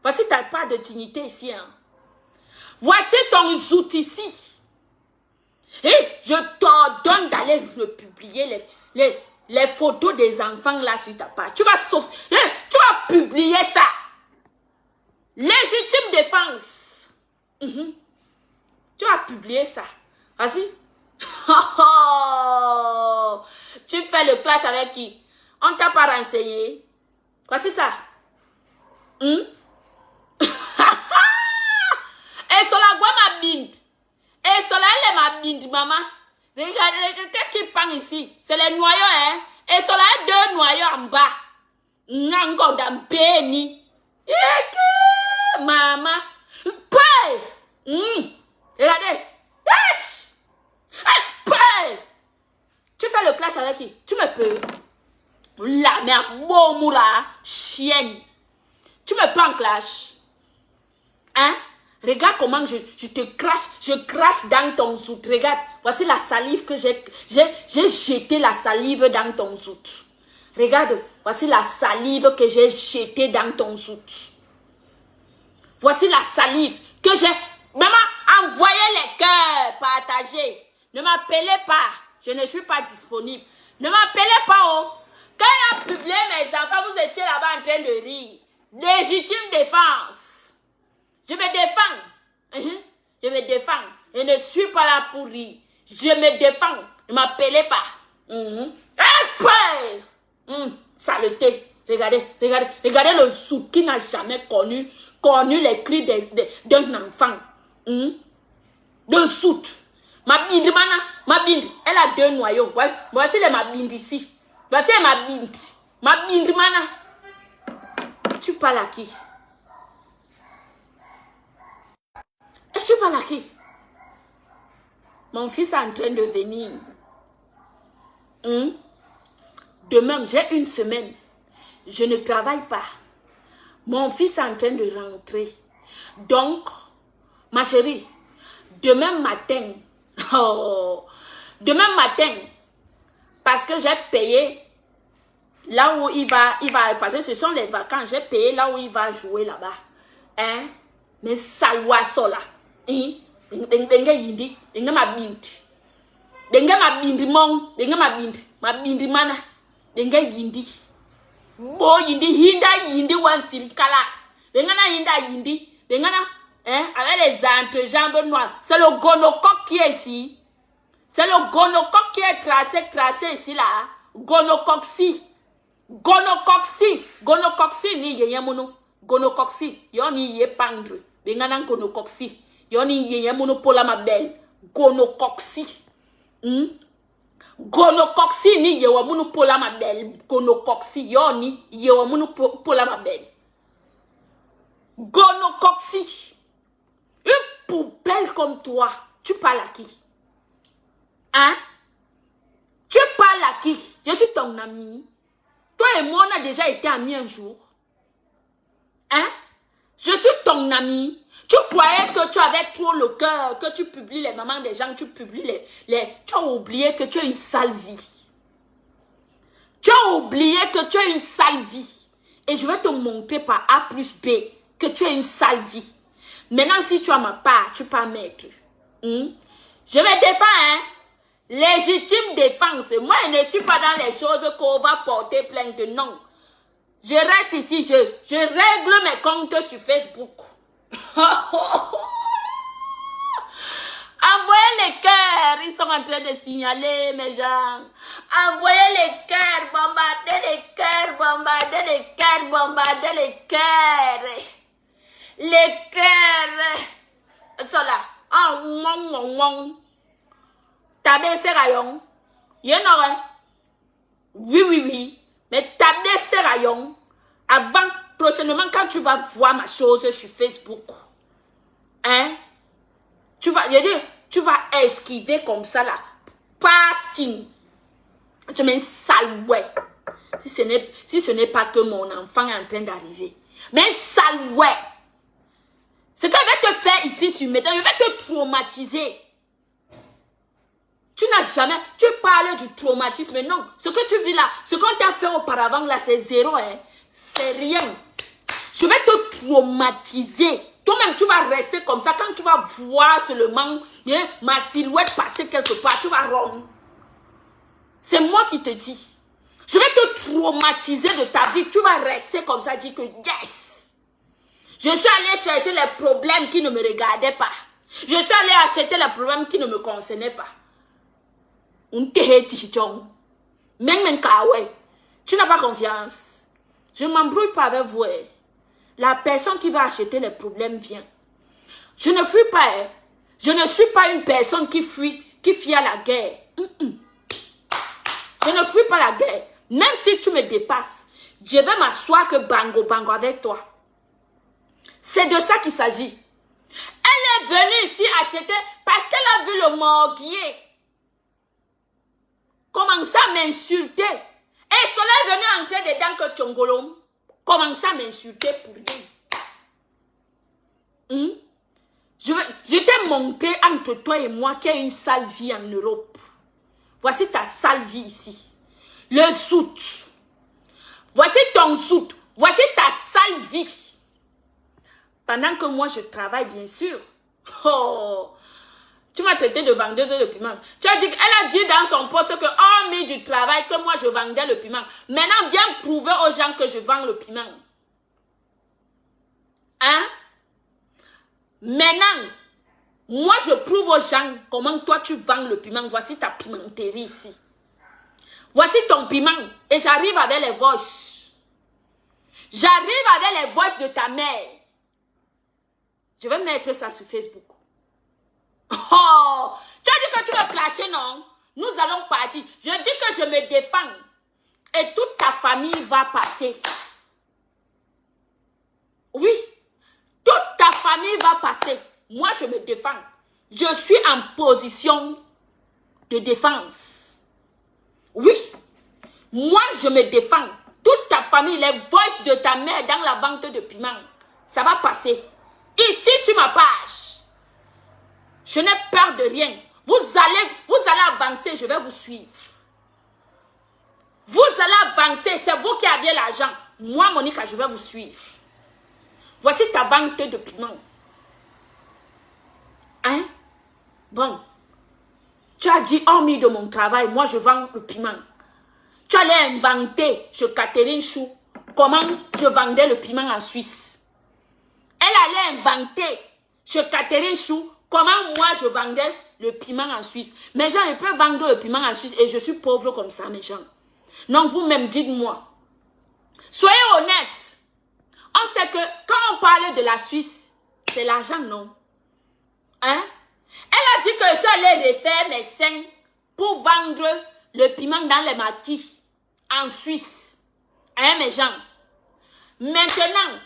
[SPEAKER 1] Voici ta part de dignité ici. Hein. Voici ton outil ici. Et je t'ordonne d'aller republier les photos des enfants là sur ta page. Tu vas publier ça. Légitime défense. Tu vas publier ça. Vas-y. Tu fais le clash avec qui? On t'a pas renseigné. Voici ça. Et sur la voix ma binde. Et sur la elle ma binde, maman. Regardez, qu'est-ce qui pend ici? C'est les noyaux, hein? Et sur la deux noyaux en bas. Encore dans béni. Maman. Regardez. Tu fais le clash avec qui? Tu me peux. La mère Momoura, chienne. Tu me peux en clash. Hein? Regarde comment je te crache. Je crache dans ton soute. Regarde. Voici la salive que j'ai jeté la salive dans ton soute. Regarde. Voici la salive que j'ai jetée dans ton soute. Voici la salive que j'ai... Maman, envoyez les cœurs, partagez. Ne m'appelez pas. Je ne suis pas disponible. Ne m'appelez pas, oh. Quand il a publié mes enfants, vous étiez là-bas en train de rire. Légitime défense. Je me défends. Je me défends. Je ne suis pas là pour rire. Je me défends. Ne m'appelez pas. Saleté. Regardez le sou qui n'a jamais connu les cris d'un enfant. De soute. Ma binde, elle a deux noyaux. Voici ma binde ici. Voici ma binde. Ma binde, mana. Tu parles à qui? Et tu parles à qui? Mon fils est en train de venir. Demain, j'ai une semaine. Je ne travaille pas. Mon fils est en train de rentrer. Donc, ma chérie, demain matin, parce que j'ai payé là où il va, parce que ce sont les vacances, j'ai payé là où il va jouer là-bas. Hein? Mais salwa sola. Denga yindi, denga ma binti. Denga ma bindi mong, denga ma bindi mana, denga yindi. Bo yindi, yindi wansim kala. Denga na yindi, denga na, avec les entrejambes noires. C'est le gonocoque qui est ici. C'est le gonocoque qui est tracé ici là. Gonocoxie ni yeyemono. Gonocoxie, yoni ye pendre. Denga na gonocoxie. Yoni yeyemono pola ma belle. Gonocoxie. Gonocoxie ni yeyemono pola ma belle. Gonocoxie yoni yeyemono pola ma belle. Gonocoxie. Une poubelle comme toi, tu parles à qui? Hein? Tu parles à qui? Je suis ton ami. Toi et moi, on a déjà été amis un jour. Hein? Je suis ton ami. Tu croyais que tu avais trop le cœur, que tu publies les mamans des gens, tu publies tu as oublié que tu as une sale vie. Tu as oublié que tu as une sale vie. Et je vais te montrer par A plus B que tu as une sale vie. Maintenant, si tu as ma part, tu peux mettre. Je me défends, hein. Légitime défense. Moi, je ne suis pas dans les choses qu'on va porter plainte. Non. Je reste ici, je règle mes comptes sur Facebook. Envoyez les cœurs. Ils sont en train de signaler, mes gens. Envoyez les cœurs, bombardez les cœurs, bombardez les cœurs, bombardez les cœurs. Les cœurs. Ça là. Ah, mon. Tabé Serayon. Y'en aurait. Oui. Mais tabé Serayon. Avant, prochainement, quand tu vas voir ma chose sur Facebook. Hein? Tu vas esquiver comme ça là. Pasting. Je mets sale ouais. Si ce n'est pas que mon enfant est en train d'arriver. Mais sale ouais. Ce que je vais te faire ici sur mes dents, je vais te traumatiser. Tu n'as jamais, tu parles du traumatisme, mais non. Ce que tu vis là, ce qu'on t'a fait auparavant là, c'est zéro. Hein. c'est rien. Je vais te traumatiser. Toi-même, tu vas rester comme ça. Quand tu vas voir seulement ma silhouette passer quelque part, tu vas rendre. C'est moi qui te dis. Je vais te traumatiser de ta vie. Tu vas rester comme ça, dire que yes. Je suis allé chercher les problèmes qui ne me regardaient pas. Je suis allé acheter les problèmes qui ne me concernaient pas. Tu n'as pas confiance. Je ne m'embrouille pas avec vous. La personne qui va acheter les problèmes vient. Je ne fuis pas. Je ne suis pas une personne qui fuit à la guerre. Je ne fuis pas la guerre. Même si tu me dépasses, je vais m'asseoir que bango avec toi. C'est de ça qu'il s'agit. Elle est venue ici acheter parce qu'elle a vu le morguier commencer à m'insulter. Et cela est venu entrer dedans que Tchongolom commence à m'insulter pour rien. Je t'ai montré entre toi et moi qu'il y a une sale vie en Europe. Voici ta sale vie ici. Le zout. Voici ton zout. Voici ta sale vie. Pendant que moi je travaille, bien sûr. Oh, tu m'as traité de vendeuse de piment. Tu as dit, elle a dit dans son poste que, hormis du travail, que moi je vendais le piment. Maintenant, viens prouver aux gens que je vends le piment. Hein? Maintenant, moi je prouve aux gens comment toi tu vends le piment. Voici ta pimenterie ici. Voici ton piment. Et j'arrive avec les voices. J'arrive avec les voices de ta mère. Je vais mettre ça sur Facebook. Oh, tu as dit que tu veux clasher, non? Nous allons partir. Je dis que je me défends. Et toute ta famille va passer. Oui. Toute ta famille va passer. Moi, je me défends. Je suis en position de défense. Oui. Moi, je me défends. Toute ta famille, les voices de ta mère dans la vente de piment, ça va passer. Ici, sur ma page. Je n'ai peur de rien. Vous allez avancer, je vais vous suivre. Vous allez avancer, c'est vous qui aviez l'argent. Moi, Monica, je vais vous suivre. Voici ta vente de piment. Hein? Bon. Tu as dit, hormis de mon travail, moi je vends le piment. Tu allais inventer chez Catherine Chou comment je vendais le piment en Suisse. Elle allait inventer chez Catherine Chou comment moi je vendais le piment en Suisse. Mes gens, ils peuvent vendre le piment en Suisse et je suis pauvre comme ça, mes gens. Donc vous-même, dites-moi. Soyez honnêtes. On sait que quand on parle de la Suisse, c'est l'argent, non? Hein? Elle a dit que ça allait refaire mes seins pour vendre le piment dans les maquis en Suisse. Hein, mes gens? Maintenant,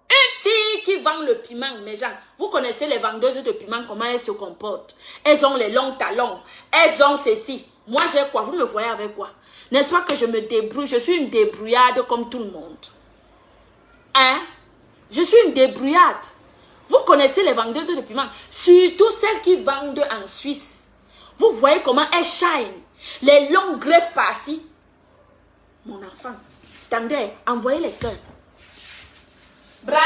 [SPEAKER 1] une fille qui vend le piment, mes gens, vous connaissez les vendeuses de piment, comment elles se comportent. Elles ont les longs talons, elles ont ceci. Moi, j'ai quoi? Vous me voyez avec quoi? N'est-ce pas que je me débrouille? Je suis une débrouillarde comme tout le monde. Hein? Je suis une débrouillarde. Vous connaissez les vendeuses de piment, surtout celles qui vendent en Suisse. Vous voyez comment elles shine. Les longs greffes par-ci. Mon enfant, attendez, envoyez les cœurs. Bras.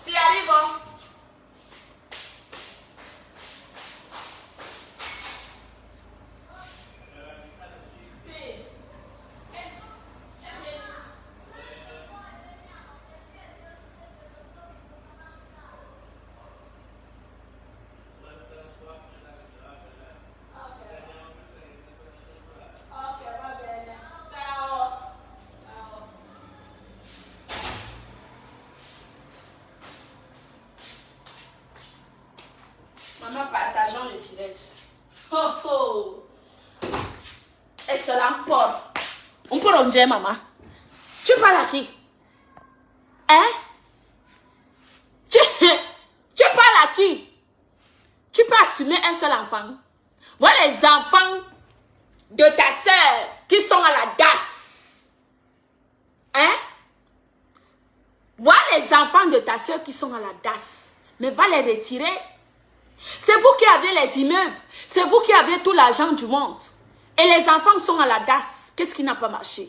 [SPEAKER 1] C'est arrivant. Maman, partageons le direct. Oh oh. Excellent, Paul. On peut le dire, maman. Tu parles à qui? Hein? Tu parles à qui? Tu peux assumer un seul enfant. Voilà les enfants de ta soeur qui sont à la DAS. Hein? Voilà les enfants de ta soeur qui sont à la DAS. Mais va les retirer. C'est vous qui avez les immeubles. C'est vous qui avez tout l'argent du monde. Et les enfants sont à la DAS. Qu'est-ce qui n'a pas marché?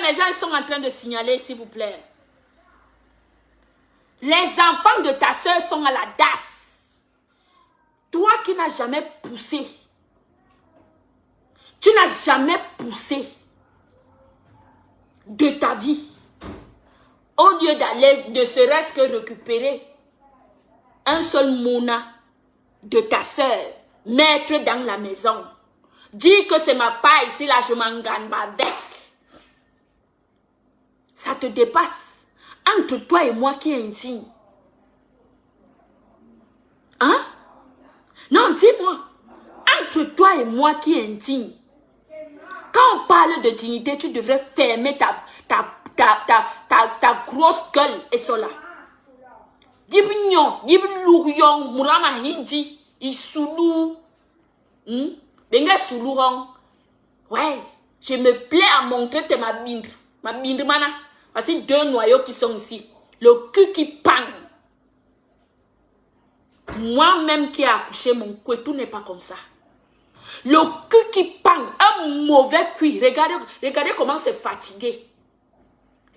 [SPEAKER 1] mes gens sont en train de signaler, s'il vous plaît. Les enfants de ta soeur sont à la DAS. Toi qui n'as jamais poussé. Tu n'as jamais poussé de ta vie. Au lieu d'aller, ne serait-ce que récupérer un seul mona de ta soeur, mettre dans la maison. Dis que c'est ma part ici, là, je m'en gagne avec. Ça te dépasse. Entre toi et moi qui est intime. Hein? Non, dis-moi. Entre toi et moi qui est intime. Quand on parle de dignité, tu devrais fermer ta grosse gueule et cela. Dibignon, dibilourion, mourama hindi, isoulou. Benga soulouron. Ouais, je me plais à montrer que ma bindre mana. Voici deux noyaux qui sont ici. Le cul qui pang. Moi-même qui ai accouché, mon cou, tout n'est pas comme ça. Le cul qui pang, un mauvais cuit. Regardez comment c'est fatigué.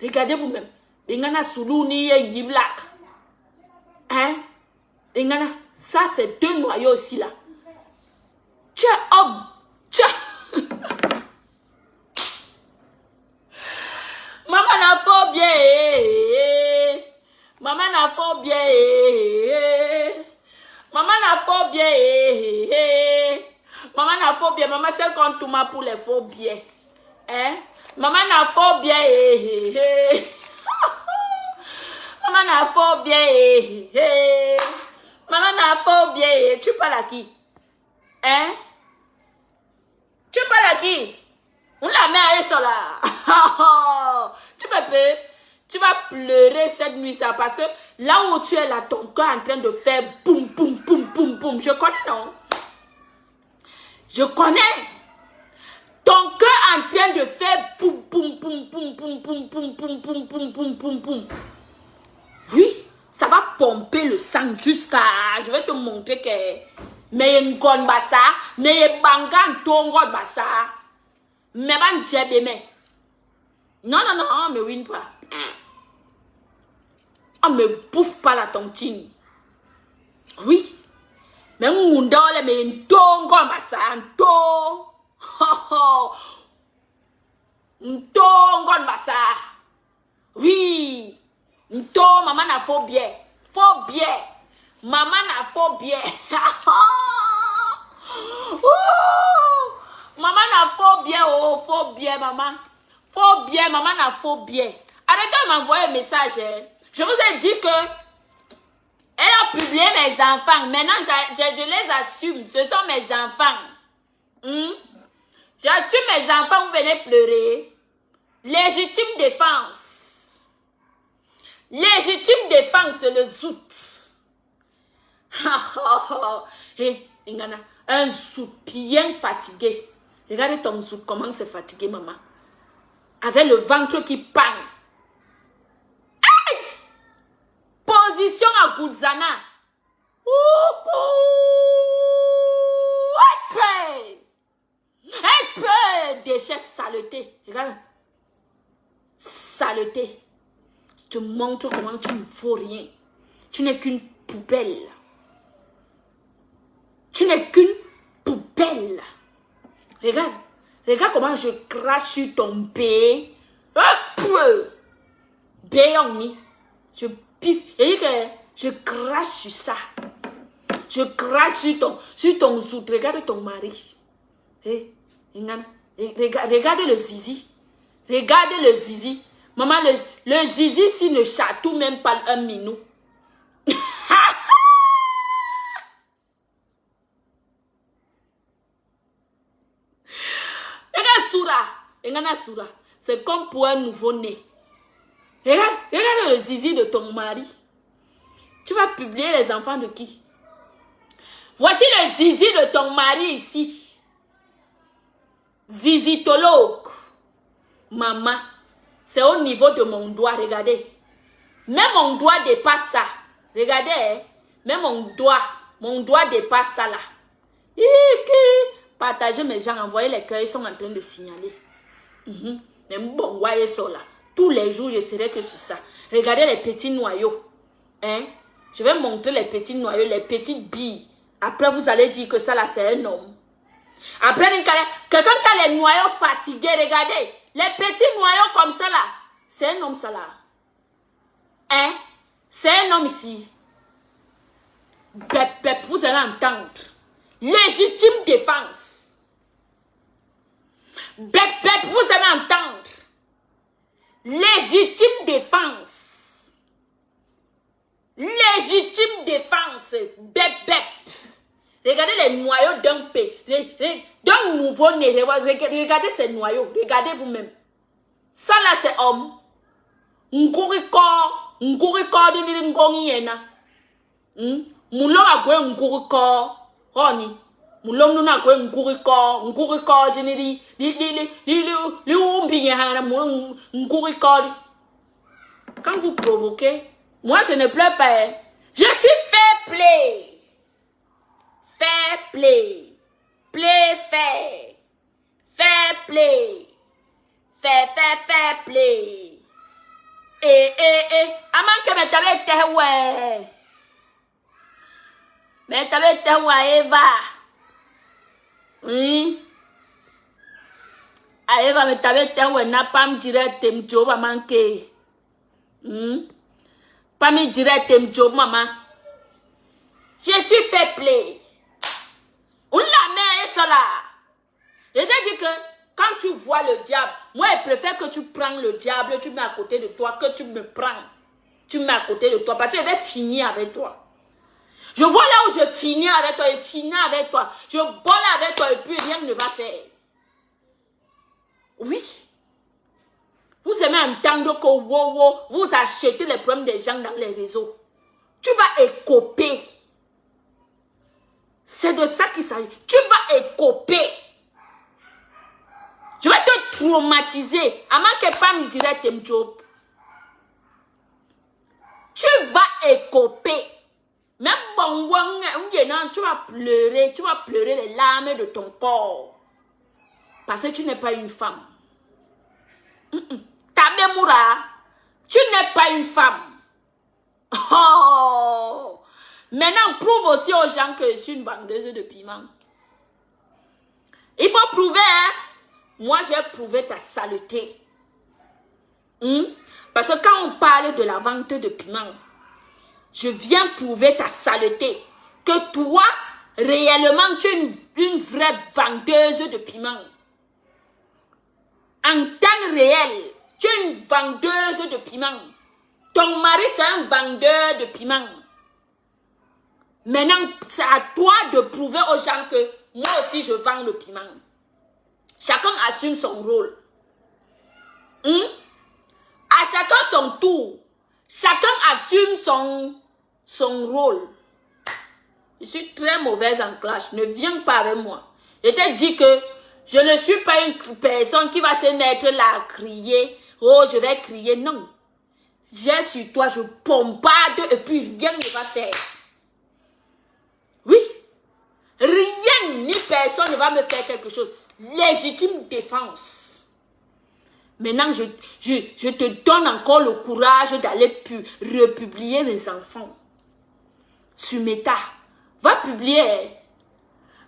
[SPEAKER 1] Regardez vous-même. Bengana soulou ni ye black. Hein? Bengana, ça c'est deux noyaux aussi là. Tu es homme. Tu es... Maman n'a pas bien. Maman n'a pas bien. Maman n'a pas bien. Maman n'a pas bien. Maman c'est quand tout m'a pour les faux bien. Hein? Maman n'a pas bien. Maman n'a pas bien. Maman n'a pas bien. Tu parles à qui? Hein? Tu parles à qui? On la met à ça là. Tu vas pleurer cette nuit ça parce que là où tu es là, ton cœur est en train de faire boum boum boum boum boum. Je connais non? Je connais. Ton cœur est en train de faire boum boum boum boum boum boum boum boum boum boum boum boum boum. Oui, ça va pomper le sang jusqu'à... Je vais te montrer que... Mais une conne bassa, mais bangan tongo bassa. Mais ban djebe me. Non, non, non, on me win pas. On me bouffe pas la tontine. Oui. Mais on m'ondole, mais une tongo bassa, un to. Un tongo bassa. Oui. Un to, maman n'a faux bien. Faux bien. Maman n'a faux bien. Maman n'a faux bien, oh, faux bien, maman. Faux bien, maman n'a faux bien. Arrêtez de m'envoyer un message. Hein. Je vous ai dit que elle a publié mes enfants. Maintenant, je les assume. Ce sont mes enfants. J'assume mes enfants, vous venez pleurer. Légitime défense. Légitime défense, le zout. Un zout bien fatigué. Regardez ton zout, comment c'est fatigué, maman. Avec le ventre qui pang. Hey! Position à Goudzana. Déchet saleté. Regarde. Saleté. Je te montre comment tu ne vaux rien. Tu n'es qu'une poubelle. Tu n'es qu'une poubelle. Regarde. Regarde comment je crache sur ton bé. Bé en mi. Je pisse. Et je crache sur ça. Je crache sur ton zout. Regarde ton mari. Regarde le zizi. Regarde le zizi. Maman, le zizi s'il ne chatoue même pas un minou. Soura. C'est comme pour un nouveau-né. Regarde le zizi de ton mari. Tu vas publier les enfants de qui? Voici le zizi de ton mari ici. Zizitologue. Maman, c'est au niveau de mon doigt, regardez. Même mon doigt dépasse ça. Regardez, hein? Même mon doigt dépasse ça là. Partagez mes gens, envoyez les cœurs, ils sont en train de signaler. Bon, voyez ça là. Tous les jours, je serai que sur ça. Regardez les petits noyaux. Hein? Je vais montrer les petits noyaux, les petites billes. Après, vous allez dire que ça là, c'est un homme. Après, quelqu'un qui a les noyaux fatigués, regardez. Les petits noyaux comme ça là, c'est un homme ça là. Hein? C'est un homme ici. Vous allez entendre. Légitime défense. Vous allez entendre. Légitime défense. Légitime défense. Regardez les noyaux d'un nouveau-né. Regardez ces noyaux. Regardez vous-même. Ça là, c'est homme. Nguriko de ngongi yena. Moulon a gwe nguriko. Honi. Moulon nous a gwe nguriko jeneri. Li umbi yehana nguriko. Quand vous provoquez, moi je ne pleure pas. Je suis fair play. Fair play. Play fair. Fair play. Fair play. Aman que me tabe tewe. Me tabe tewe Eva. Oui. A Eva me tabe tewe na pam direct tem job manke. Pam direct tem job maman. Je suis fair play. On la met ça là. Je te dis que quand tu vois le diable, moi je préfère que tu prends le diable, tu mets à côté de toi, que tu me prends. Tu mets à côté de toi, parce que je vais finir avec toi. Je vois là où je finis avec toi, et finis avec toi. Je vole avec toi, et puis rien ne va faire. Oui. Vous aimez entendre que vous achetez les problèmes des gens dans les réseaux. Tu vas écoper. C'est de ça qu'il s'agit. Tu vas écoper. Je vais te traumatiser. À moins que pas me dirait tes job. Tu vas écoper. Même bon, tu vas pleurer les larmes de ton corps. Parce que tu n'es pas une femme. Tabemoura, tu n'es pas une femme. Oh! Maintenant, prouve aussi aux gens que je suis une vendeuse de piment. Il faut prouver, hein? Moi, j'ai prouvé ta saleté. Parce que quand on parle de la vente de piment, je viens prouver ta saleté. Que toi, réellement, tu es une vraie vendeuse de piment. En temps réel, tu es une vendeuse de piment. Ton mari, c'est un vendeur de piment. Maintenant, c'est à toi de prouver aux gens que moi aussi, je vends le piment. Chacun assume son rôle. À chacun son tour. Chacun assume son rôle. Je suis très mauvaise en clash. Ne viens pas avec moi. Je t'ai dit que je ne suis pas une personne qui va se mettre là à crier. Oh, je vais crier. Non. J'ai sur toi, je bombarde et puis rien ne va faire. Oui. Rien ni personne ne va me faire quelque chose. Légitime défense. Maintenant, je te donne encore le courage d'aller republier mes enfants. Sur Meta. Va publier.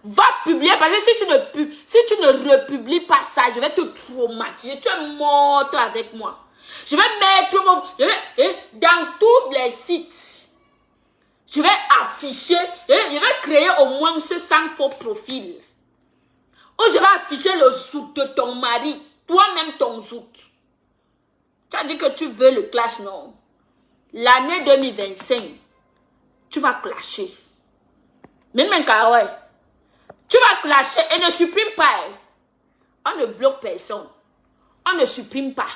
[SPEAKER 1] Va publier. Parce que si tu ne republies pas ça, je vais te traumatiser. Tu es morte avec moi. Je vais mettre dans tous les sites. Je vais afficher. Je vais créer au moins ce 100 faux profils. Ou je vais afficher le zout de ton mari. Toi-même ton zout. Tu as dit que tu veux le clash, non? L'année 2025, tu vas clasher. Même un cas, ouais. Tu vas clasher et ne supprime pas. On ne bloque personne. On ne supprime pas.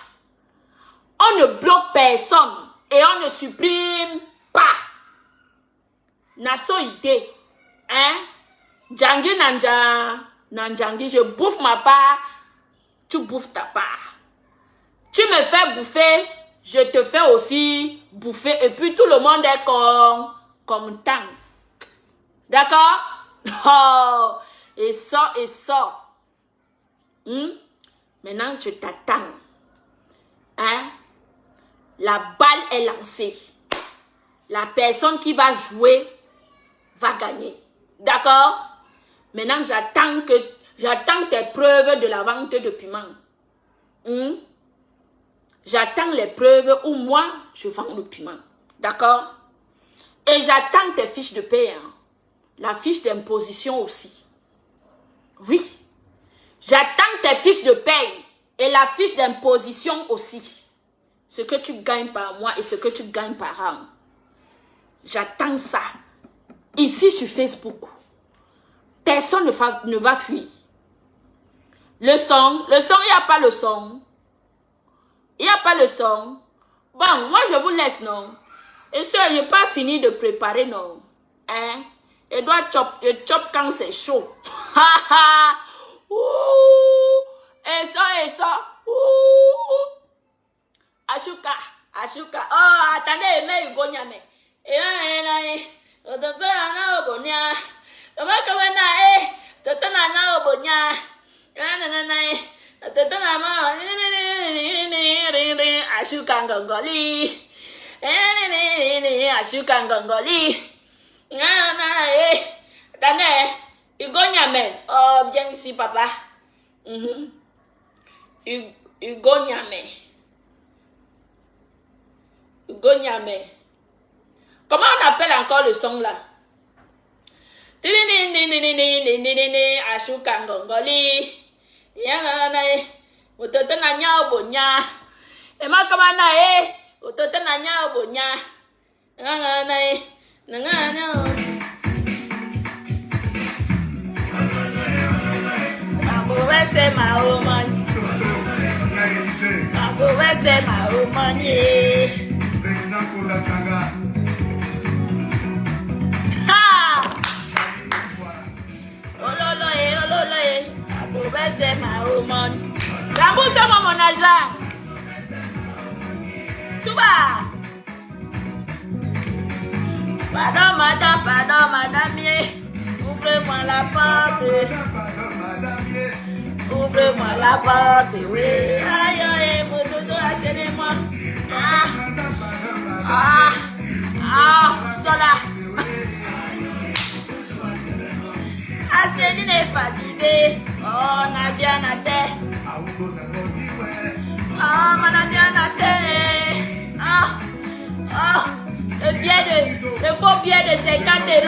[SPEAKER 1] On ne bloque personne. Et on ne supprime pas. Naso idée. Hein? Djangi Nanjangi, je bouffe ma part. Tu bouffes ta part. Tu me fais bouffer, je te fais aussi bouffer. Et puis tout le monde est content. D'accord? Oh, et ça. Maintenant, je t'attends. hein, la balle est lancée. La personne qui va jouer va gagner. D'accord? Maintenant, j'attends tes preuves de la vente de piment. J'attends les preuves où moi, je vends le piment. D'accord? Et j'attends tes fiches de paie. Hein. La fiche d'imposition aussi. Oui. J'attends tes fiches de paie et la fiche d'imposition aussi. Ce que tu gagnes par mois et ce que tu gagnes par an. J'attends ça. Ici sur Facebook. Personne ne va fuir. Le son, il n'y a pas le son. Il n'y a pas le son. Bon, moi je vous laisse, non? Et ça, je n'ai pas fini de préparer, non? Hein? Je dois chop quand c'est chaud. Ha ha! Et ça. Ashuka. Oh, attendez, mais il y a oh, viens ici, papa. Hugo Nyame. Comment on appelle encore le son là? Ashuka ngongoli. Utoto na nya obonya. Ema kama na utoto na nya obonya. Abowese ma o money. Abowese ma o money. Ha! Ololoye. Abowese ma o money. Remboursez-moi mon argent. Tout va. Pardon, madame. Ouvrez-moi la porte. Ouvre-moi la porte, oui. Aïe, mon dodo, asseyez-moi. Sola. Asseyez-vous est fatigué. Oh, Nadia, oh, Nadia, le faux billet de 50 €.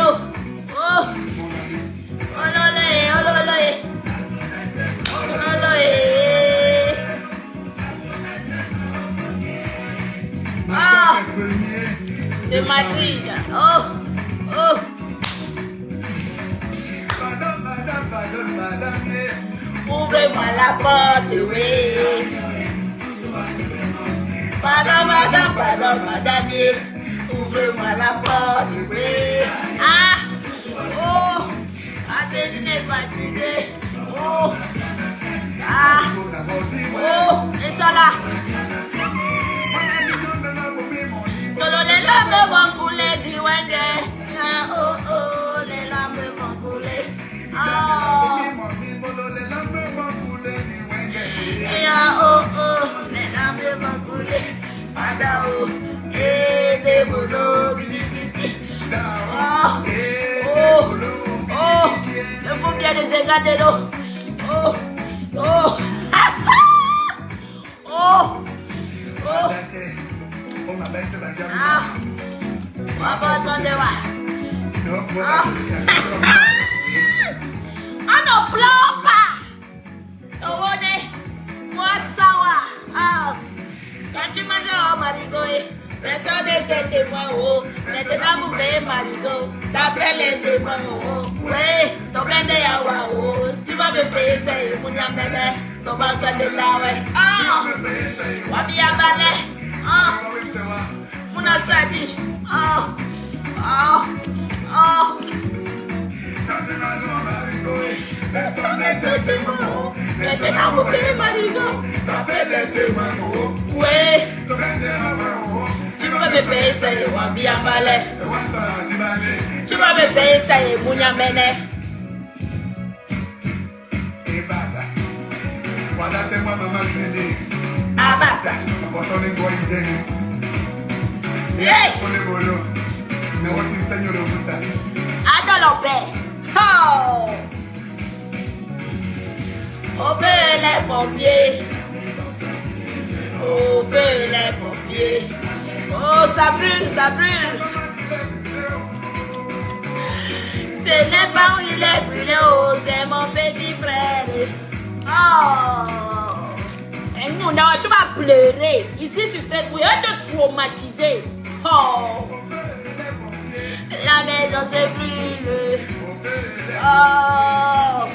[SPEAKER 1] Oh, ololé. De Madrid. Oh. Ouvrez-moi la porte, oui. Pardon, madame. Ouvre-moi la porte, oui. Attendez, n'est fatigué. Et ça là. Les larmes vont couler du wende. Les larmes vont couler. Les larmes vont couler. Adao, des boulots, le faux bien des égards de l'eau. On ne pleure pas. Moi, ça va. Quand tu manges au marigot, personne n'était témoin. Maintenant, vous payez marigot. D'après les témoins. Oui, ton plein de yawa. Tu vas me payer ça. Mon yamene. Ton bansa de la ouais. Wabi yabale. Mon asadi. Maintenant, vous payez marigot. D'après les témoins. Oui. Tu vas me payer ça, Wabi yabale. Tu vas me payer ça, mon yamene. Abata. Hey! Adolopé. Oh! Au feu les pompiers. Au feu les pompiers. Oh, ça brûle, ça brûle. Ce n'est pas où il est brûlé, oh, c'est mon petit frère. Oh! Et nous, non, tu vas pleurer. Ici, sur Facebook, il va te traumatiser. Oh! La maison se brûle. Oh!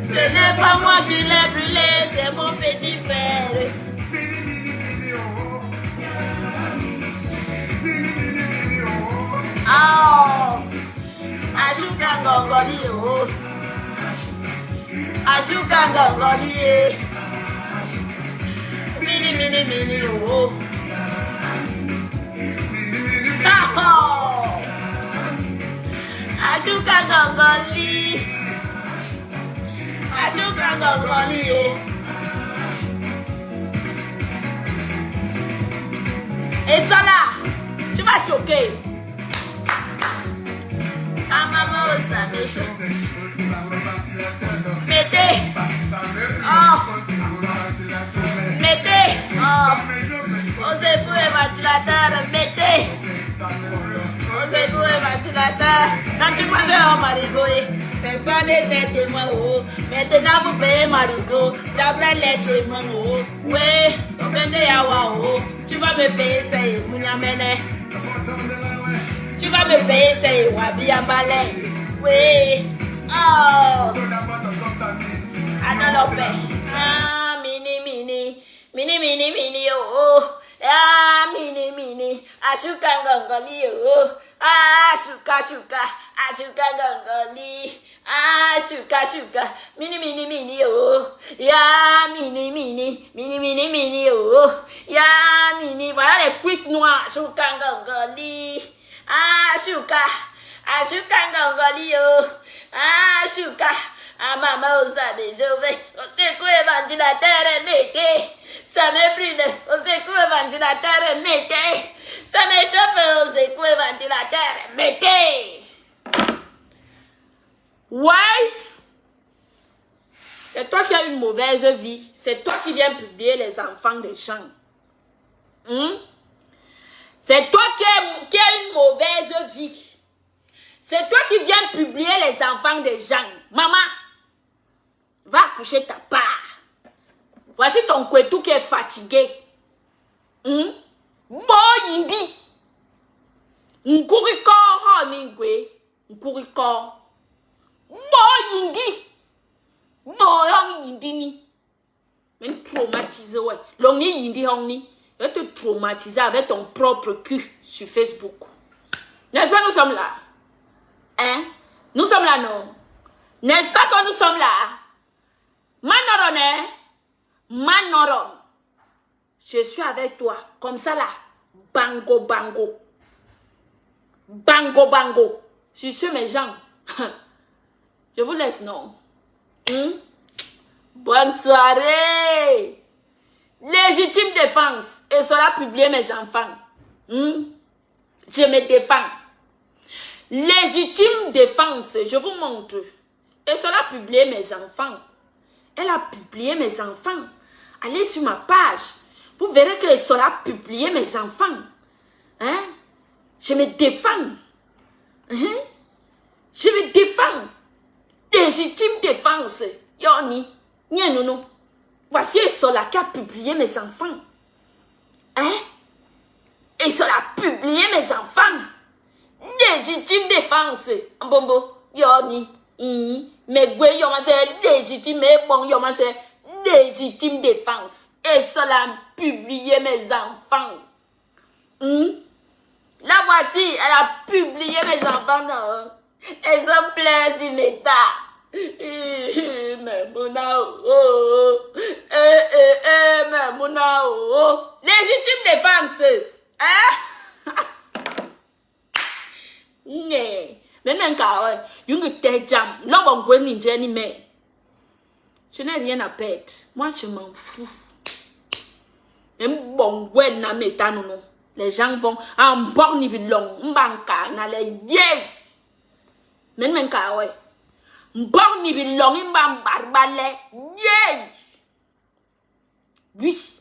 [SPEAKER 1] Ce n'est pas moi qui l'ai brûlé, c'est mon petit frère. Oh! Ashuka ngongoli oh. Ashuka ngongoli mini mini mini oh. Oh! Ashuka ngongoli. Ashuka ngongoli. Et ça là, tu vas choquer. Ah maman, ça méchant. Mettez. Oh. Mettez. Oh. On s'est pour le ventilateur. Mettez. On s'est pour le ventilateur. Quand tu manges un marigot, personne n'était témoin. Maintenant vous payez marigot. J'apprends les témoins. Oui. Donc tu vas me payer ça. Tu vas me payer ça, Wabi Ambalé. Oui. Oh. Adolopé. Ah, mini, mini. Mini, mini, mini, oh. Ah, mini, mini. Ashuka ngongoli, oh. Ah, shuka, shuka. Ashuka ngongoli. Ah, shuka, shuka. Mini, mini, mini, oh. Ya, mini, mini. Mini, mini, mini, oh. Ya, mini. Voilà les cuisses noires. Shuka ngongoli. Ah, Shuka. Ah, Shuka ngongoli oh. Ah, Shuka. Ah, maman, vous savez, je vais. On sait quoi le ventilateur est mettez. Ça me brûle. On sait quoi le ventilateur est mettez. Ça me chauffe. On sait quoi le ventilateur est mettez. Ouais. C'est toi qui as une mauvaise vie. C'est toi qui viens publier les enfants des gens. C'est toi qui as une mauvaise vie. C'est toi qui viens publier les enfants des gens. Maman, va coucher ta part. Voici ton kwetou qui est fatigué. Bon indi. Nkuriko ho ningwe. Nkuriko. Bon indi. Bon long indi ni. Mais traumatisé ouais. Long ni indi hong ni. Tu vas te traumatiser avec ton propre cul sur Facebook. N'est-ce pas, nous sommes là? Hein? Nous sommes là, non? N'est-ce pas que nous sommes là? Manoron, Manoron. Je suis avec toi. Comme ça, là. Bango, bango. Bango, bango. Sur ce, mes gens. Je vous laisse, non? Bonne soirée. Légitime défense. Et sera publié mes enfants. Je me défends. Légitime défense. Je vous montre. Et sera publié mes enfants. Elle a publié mes enfants. Allez sur ma page. Vous verrez qu'elle sera publié mes enfants. Hein? Je me défends. Je me défends. Légitime défense. Yoni. Nienono. Voici Sola qui a publié mes enfants. Hein? Et Sola a publié mes enfants. Légitime défense. Mbombo. Yoni. Mais gwe yoma c'est légitime. Mais bon yoma c'est légitime défense. Et Sola a publié mes enfants. Là voici, elle a publié mes enfants. Non. Elles sont pleines sur mes tas. Mais légitime défense. Hein? Mais même quand you te jam, non bon gwen ninja ni me. Je n'ai rien à perdre. Moi, je m'en fous. Même bon, ouais, na meta, non, non. Les gens vont en borne long, mbanka, na les yé. Même ka, ouais. Borne long, mbam barbale, yé. Oui.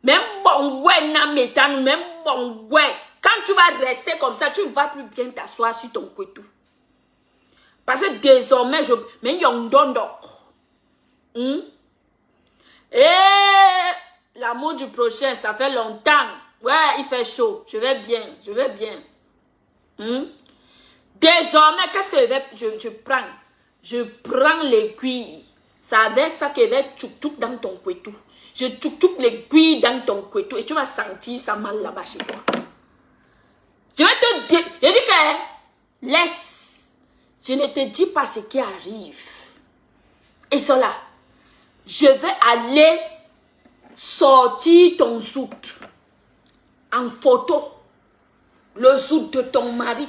[SPEAKER 1] Même bon, ouais, na meta, même bon, ouais. Quand tu vas rester comme ça, tu ne vas plus bien t'asseoir sur ton couteau. Parce que désormais, mais yon don Et l'amour du prochain, ça fait longtemps. Ouais, il fait chaud. Je vais bien, je vais bien. Désormais, qu'est-ce que je prends? Je prends l'aiguille. C'est avec ça que je vais tchouk-tchouk dans ton couteau. Je tchouk-tchouk l'aiguille dans ton couteau et tu vas sentir ça mal là-bas chez toi. Je vais te dire, je dis que laisse. Je ne te dis pas ce qui arrive. Et cela, je vais aller sortir ton zout en photo, le zout de ton mari.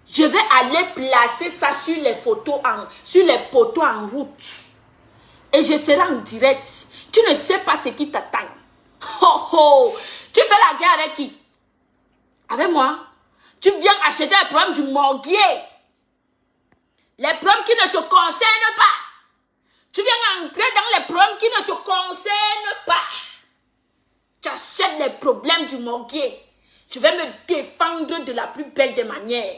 [SPEAKER 1] Je vais aller placer ça sur les photos, sur les poteaux en route. Et je serai en direct. Tu ne sais pas ce qui t'attend. Oh oh! Tu fais la guerre avec qui? Avec moi? Tu viens acheter les problèmes du morguier. Les problèmes qui ne te concernent pas. Tu viens entrer dans les problèmes qui ne te concernent pas. Tu achètes les problèmes du morguier. Je vais me défendre de la plus belle des manières.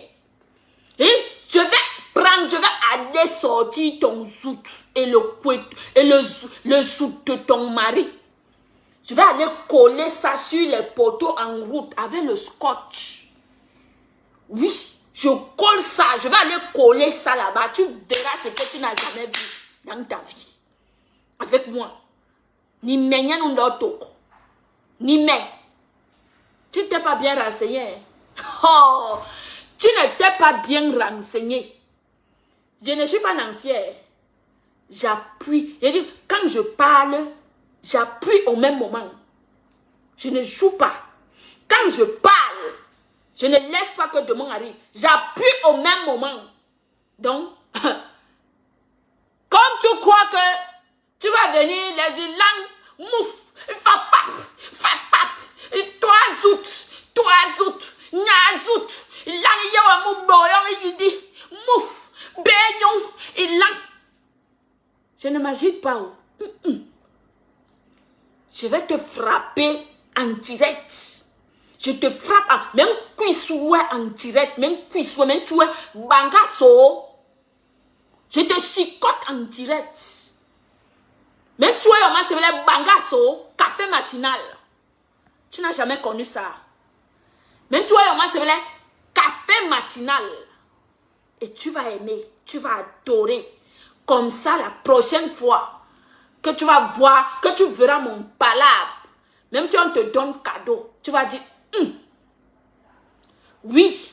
[SPEAKER 1] Et je vais aller sortir ton zout et le zout de ton mari. Je vais aller coller ça sur les poteaux en route avec le scotch. Oui, je colle ça. Je vais aller coller ça là-bas. Tu verras ce que tu n'as jamais vu dans ta vie. Avec moi. Ni menye nous d'autres. Ni mais. Tu n'étais pas bien renseigné. Oh, tu n'étais pas bien renseigné. Je ne suis pas ancienne. J'appuie. Quand je parle, j'appuie au même moment. Je ne joue pas. Quand je parle, je ne laisse pas que demain arrive. J'appuie au même moment. Donc, comme tu crois que tu vas venir les langues, mouf, fafap, toi zout, nyazout, lang yawa mou boyon yidi, mouf, beyon, ilang. Je ne m'agite pas. Je vais te frapper en direct. Je te frappe même cuissoué en direct, même cuissoué, même tu es bangasso. Je te chicote en direct. Même tu es c'est le bangasso, café matinal. Tu n'as jamais connu ça. Même tu es c'est le café matinal. Et tu vas aimer, tu vas adorer. Comme ça, la prochaine fois que tu vas voir, que tu verras mon palabre, même si on te donne cadeau, tu vas dire, oui,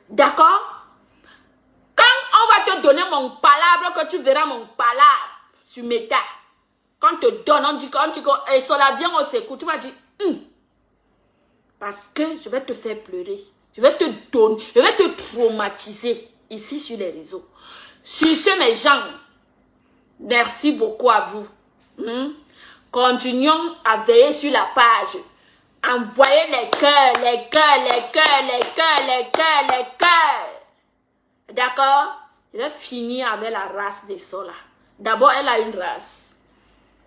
[SPEAKER 1] d'accord? Quand on va te donner mon palabre, que tu verras mon palabre sur Meta, quand on te donne, on dit et cela vient au secours, tu vas dire, parce que je vais te faire pleurer, je vais te donner, je vais te traumatiser ici sur les réseaux. Sur ce, mes gens, merci beaucoup à vous. Continuons à veiller sur la page. Envoyez les cœurs, les cœurs, les cœurs, les cœurs, les cœurs, les cœurs. D'accord? Je vais finir avec la race de Sola. D'abord, elle a une race.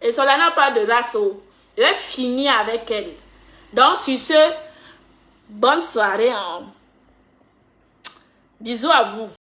[SPEAKER 1] Et Sola n'a pas de race. Je vais finir avec elle. Donc, sur ce, bonne soirée. Bisous à vous.